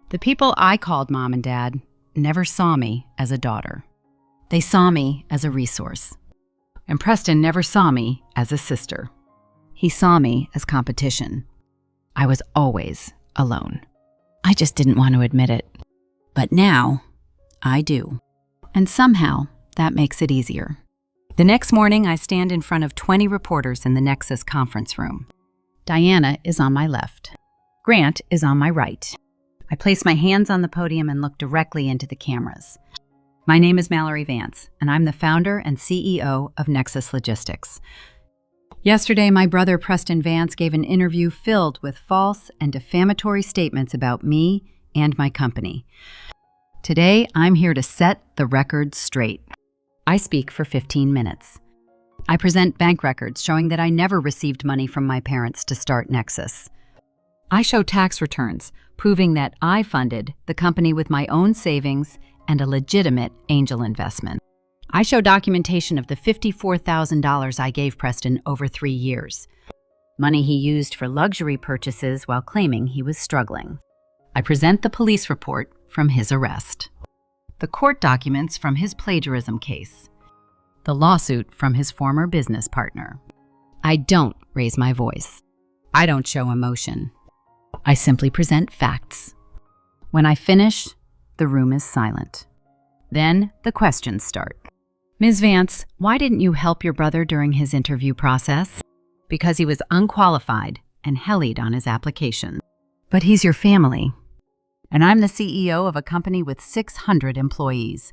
Speaker 1: The people I called mom and dad never saw me as a daughter. They saw me as a resource. And Preston never saw me as a sister. He saw me as competition. I was always alone. I just didn't want to admit it. But now, I do. And somehow, that makes it easier. The next morning, I stand in front of 20 reporters in the Nexus conference room. Diana is on my left. Grant is on my right. I place my hands on the podium and look directly into the cameras. My name is Mallory Vance, and I'm the founder and CEO of Nexus Logistics. Yesterday, my brother Preston Vance gave an interview filled with false and defamatory statements about me and my company. Today, I'm here to set the record straight. I speak for 15 minutes. I present bank records showing that I never received money from my parents to start Nexus. I show tax returns proving that I funded the company with my own savings and a legitimate angel investment. I show documentation of the $54,000 I gave Preston over 3 years, money he used for luxury purchases while claiming he was struggling. I present the police report from his arrest, the court documents from his plagiarism case, the lawsuit from his former business partner. I don't raise my voice. I don't show emotion. I simply present facts. When I finish, the room is silent. Then the questions start. Ms. Vance, why didn't you help your brother during his interview process? Because he was unqualified and hellied on his application. But he's your family. And I'm the CEO of a company with 600 employees.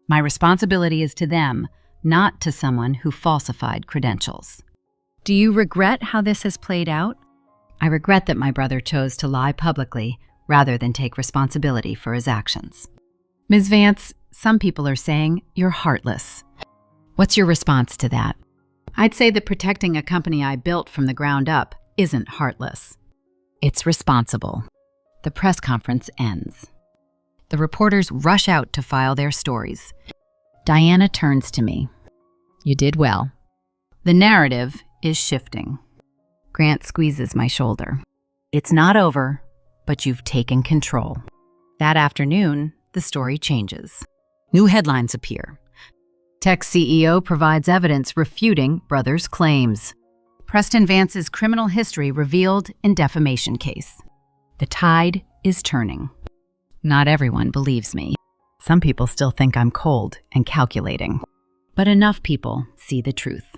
Speaker 1: My responsibility is to them, not to someone who falsified credentials. Do you regret how this has played out? I regret that my brother chose to lie publicly rather than take responsibility for his actions. Ms. Vance, some people are saying you're heartless. What's your response to that? I'd say that protecting a company I built from the ground up isn't heartless. It's responsible. The press conference ends. The reporters rush out to file their stories. Diana turns to me. You did well. The narrative is shifting. Grant squeezes my shoulder. It's not over, but you've taken control. That afternoon, the story changes. New headlines appear. Tech CEO provides evidence refuting brother's claims. Preston Vance's criminal history revealed in defamation case. The tide is turning. Not everyone believes me. Some people still think I'm cold and calculating. But enough people see the truth.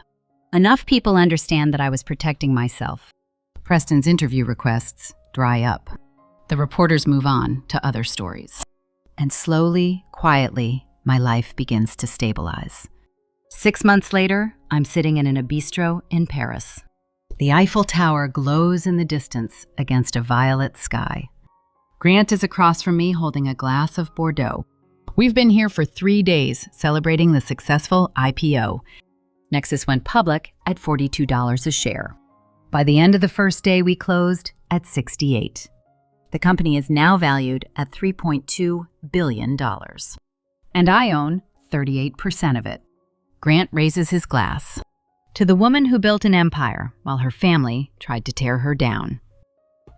Speaker 1: Enough people understand that I was protecting myself. Preston's interview requests dry up. The reporters move on to other stories. And slowly, quietly, my life begins to stabilize. 6 months later, I'm sitting in a bistro in Paris. The Eiffel Tower glows in the distance against a violet sky. Grant is across from me holding a glass of Bordeaux. We've been here for 3 days celebrating the successful IPO. Nexus went public at $42 a share. By the end of the first day, we closed at $68. The company is now valued at $3.2 billion. And I own 38% of it. Grant raises his glass. To the woman who built an empire while her family tried to tear her down.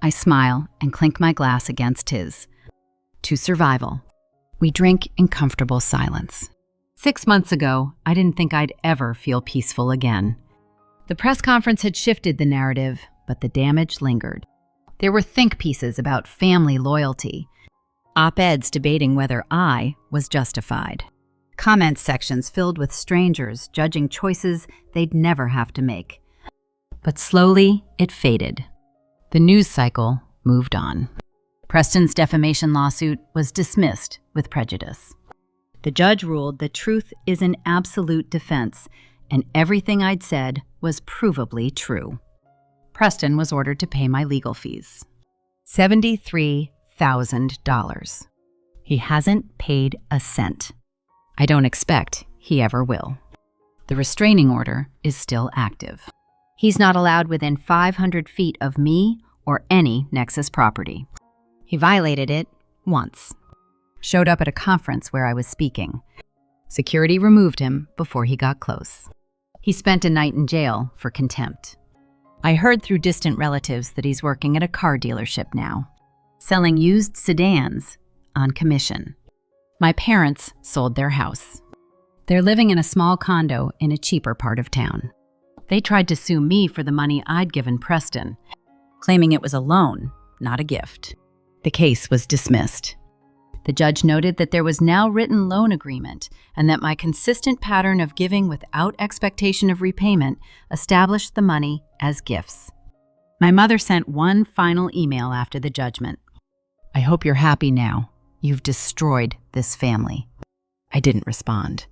Speaker 1: I smile and clink my glass against his. To survival. We drink in comfortable silence. 6 months ago, I didn't think I'd ever feel peaceful again. The press conference had shifted the narrative, but the damage lingered. There were think pieces about family loyalty, op-eds debating whether I was justified, comment sections filled with strangers judging choices they'd never have to make. But slowly, it faded. The news cycle moved on. Preston's defamation lawsuit was dismissed with prejudice. The judge ruled that truth is an absolute defense, and everything I'd said was provably true. Preston was ordered to pay my legal fees. $73,000. He hasn't paid a cent. I don't expect he ever will. The restraining order is still active. He's not allowed within 500 feet of me or any Nexus property. He violated it once. Showed up at a conference where I was speaking. Security removed him before he got close. He spent a night in jail for contempt. I heard through distant relatives that he's working at a car dealership now, selling used sedans on commission. My parents sold their house. They're living in a small condo in a cheaper part of town. They tried to sue me for the money I'd given Preston, claiming it was a loan, not a gift. The case was dismissed. The judge noted that there was now written loan agreement and that my consistent pattern of giving without expectation of repayment established the money as gifts. My mother sent one final email after the judgment. I hope you're happy now. You've destroyed this family. I didn't respond.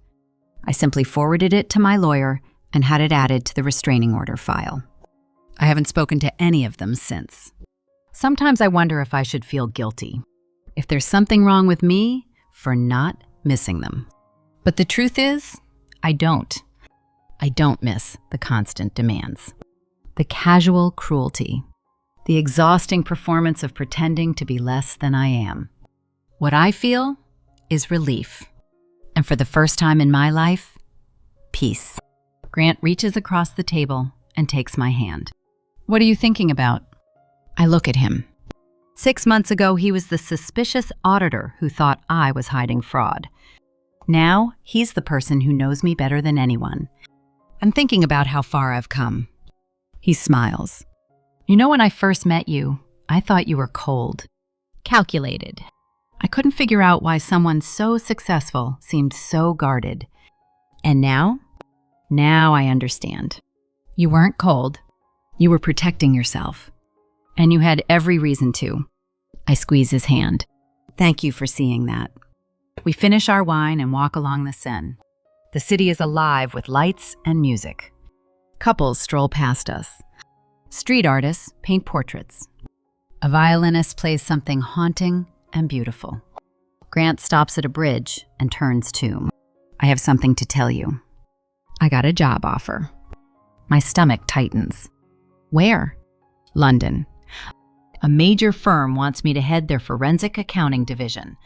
Speaker 1: I simply forwarded it to my lawyer and had it added to the restraining order file. I haven't spoken to any of them since. Sometimes I wonder if I should feel guilty, if there's something wrong with me for not missing them. But the truth is, I don't. I don't miss the constant demands, the casual cruelty, the exhausting performance of pretending to be less than I am. What I feel is relief. And for the first time in my life, peace. Grant reaches across the table and takes my hand. What are you thinking about? I look at him. 6 months ago, he was the suspicious auditor who thought I was hiding fraud. Now, he's the person who knows me better than anyone. I'm thinking about how far I've come. He smiles. You know, when I first met you, I thought you were cold, calculated. I couldn't figure out why someone so successful seemed so guarded. And now I understand. You weren't cold. You were protecting yourself. And you had every reason to. I squeeze his hand. Thank you for seeing that. We finish our wine and walk along the Seine. The city is alive with lights and music. Couples stroll past us. Street artists paint portraits. A violinist plays something haunting and beautiful. Grant stops at a bridge and turns to. I have something to tell you. I got a job offer. My stomach tightens. Where? London. A major firm wants me to head their forensic accounting division.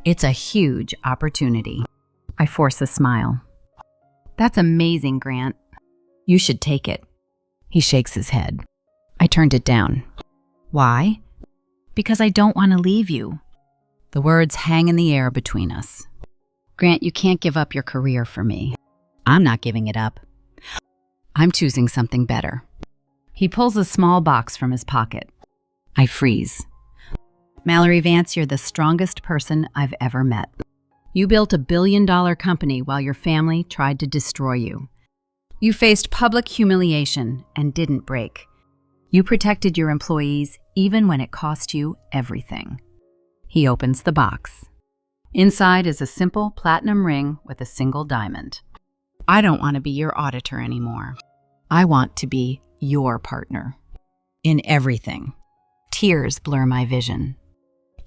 Speaker 1: It's a huge opportunity. I force a smile. That's amazing, Grant. You should take it. He shakes his head. I turned it down. Why? Because I don't want to leave you. The words hang in the air between us. Grant, you can't give up your career for me. I'm not giving it up. I'm choosing something better. He pulls a small box from his pocket. I freeze. Mallory Vance, you're the strongest person I've ever met. You built $1 billion company while your family tried to destroy you. You faced public humiliation and didn't break. You protected your employees even when it cost you everything. He opens the box. Inside is a simple platinum ring with a single diamond. I don't want to be your auditor anymore. I want to be your partner. In everything. Tears blur my vision.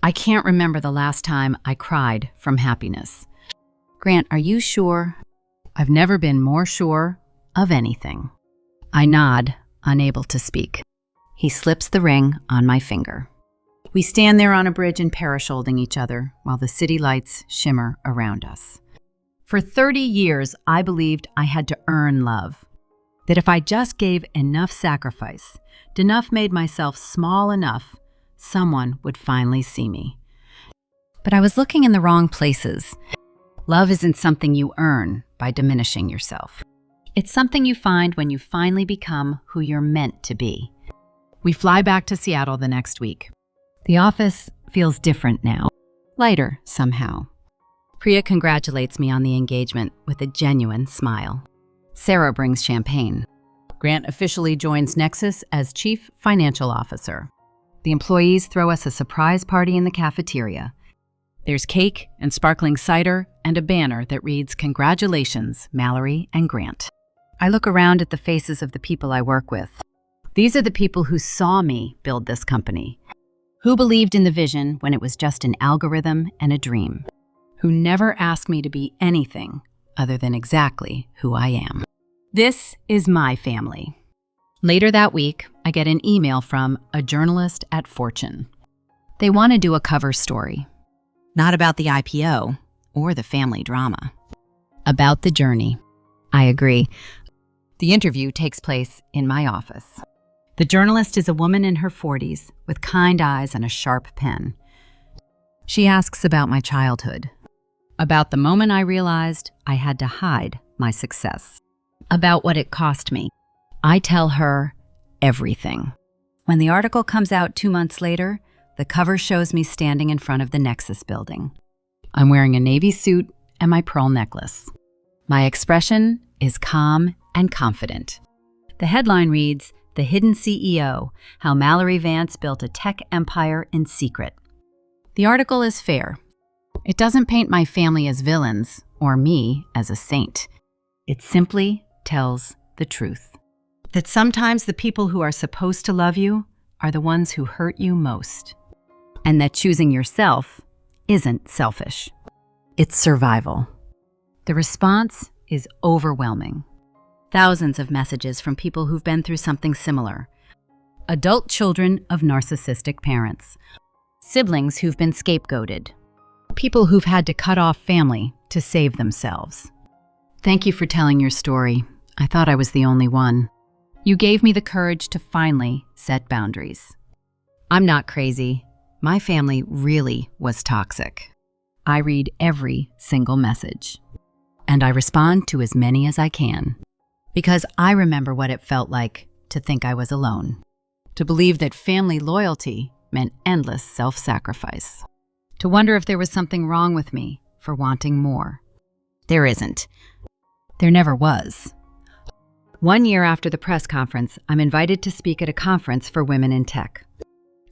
Speaker 1: I can't remember the last time I cried from happiness. Grant, are you sure? I've never been more sure of anything. I nod, unable to speak. He slips the ring on my finger. We stand there on a bridge and parasholding each other while the city lights shimmer around us. For 30 years, I believed I had to earn love. That if I just gave enough sacrifice, enough made myself small enough, someone would finally see me. But I was looking in the wrong places. Love isn't something you earn by diminishing yourself. It's something you find when you finally become who you're meant to be. We fly back to Seattle the next week. The office feels different now, lighter somehow. Priya congratulates me on the engagement with a genuine smile. Sarah brings champagne. Grant officially joins Nexus as Chief Financial Officer. The employees throw us a surprise party in the cafeteria. There's cake and sparkling cider and a banner that reads, "Congratulations, Mallory and Grant." I look around at the faces of the people I work with. These are the people who saw me build this company, who believed in the vision when it was just an algorithm and a dream, who never asked me to be anything other than exactly who I am. This is my family. Later that week, I get an email from a journalist at Fortune. They want to do a cover story, not about the IPO or the family drama, about the journey. I agree. The interview takes place in my office. The journalist is a woman in her 40s with kind eyes and a sharp pen. She asks about my childhood, about the moment I realized I had to hide my success, about what it cost me. I tell her everything. When the article comes out 2 months later, the cover shows me standing in front of the Nexus building. I'm wearing a navy suit and my pearl necklace. My expression is calm and confident. The headline reads, "The Hidden CEO, How Mallory Vance Built a Tech Empire in Secret." The article is fair. It doesn't paint my family as villains or me as a saint. It simply tells the truth. That sometimes the people who are supposed to love you are the ones who hurt you most. And that choosing yourself isn't selfish. It's survival. The response is overwhelming. Thousands of messages from people who've been through something similar. Adult children of narcissistic parents. Siblings who've been scapegoated. People who've had to cut off family to save themselves. Thank you for telling your story. I thought I was the only one. You gave me the courage to finally set boundaries. I'm not crazy. My family really was toxic. I read every single message. And I respond to as many as I can. Because I remember what it felt like to think I was alone. To believe that family loyalty meant endless self-sacrifice. To wonder if there was something wrong with me for wanting more. There isn't. There never was. 1 year after the press conference, I'm invited to speak at a conference for women in tech.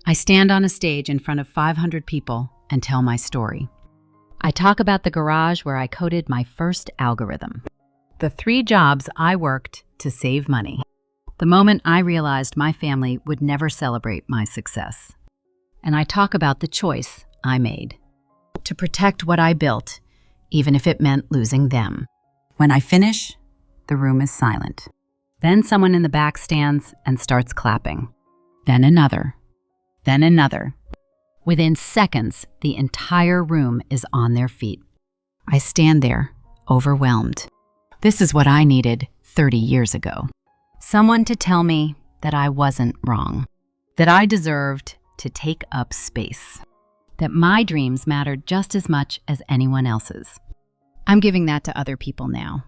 Speaker 1: I stand on a stage in front of 500 people and tell my story. I talk about the garage where I coded my first algorithm. The 3 jobs I worked to save money. The moment I realized my family would never celebrate my success. And I talk about the choice I made. To protect what I built, even if it meant losing them. When I finish, the room is silent. Then someone in the back stands and starts clapping. Then another. Then another. Within seconds, the entire room is on their feet. I stand there, overwhelmed. This is what I needed 30 years ago. Someone to tell me that I wasn't wrong. That I deserved to take up space. That my dreams mattered just as much as anyone else's. I'm giving that to other people now.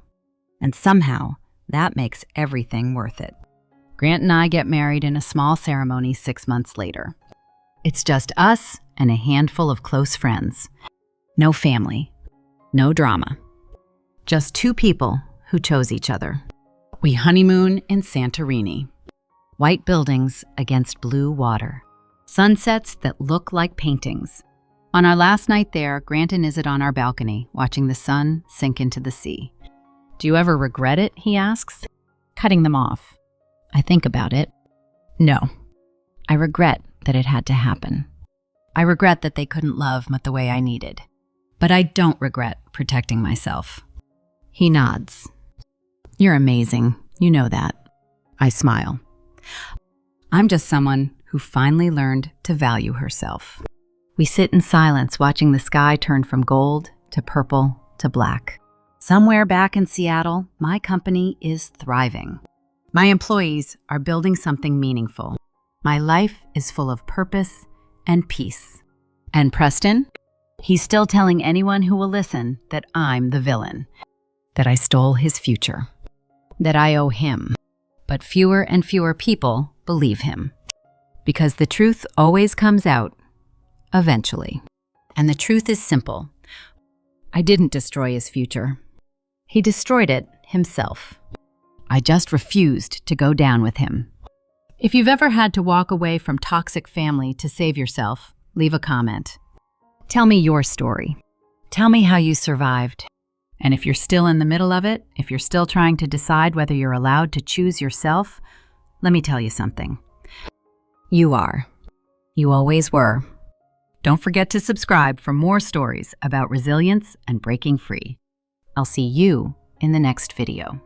Speaker 1: And somehow, that makes everything worth it. Grant and I get married in a small ceremony 6 months later. It's just us and a handful of close friends. No family. No drama. Just 2 people who chose each other. We honeymoon in Santorini. White buildings against blue water. Sunsets that look like paintings. On our last night there, Grant and Isid on our balcony, watching the sun sink into the sea. Do you ever regret it, he asks? Cutting them off. I think about it. No. I regret that it had to happen. I regret that they couldn't love me the way I needed. But I don't regret protecting myself. He nods. You're amazing. You know that. I smile. I'm just someone who finally learned to value herself. We sit in silence watching the sky turn from gold to purple to black. Somewhere back in Seattle, my company is thriving. My employees are building something meaningful. My life is full of purpose and peace. And Preston? He's still telling anyone who will listen that I'm the villain. That I stole his future. That I owe him. But fewer and fewer people believe him. Because the truth always comes out, eventually. And the truth is simple. I didn't destroy his future. He destroyed it himself. I just refused to go down with him. If you've ever had to walk away from toxic family to save yourself, leave a comment. Tell me your story. Tell me how you survived. And if you're still in the middle of it, if you're still trying to decide whether you're allowed to choose yourself, let me tell you something. You are. You always were. Don't forget to subscribe for more stories about resilience and breaking free. I'll see you in the next video.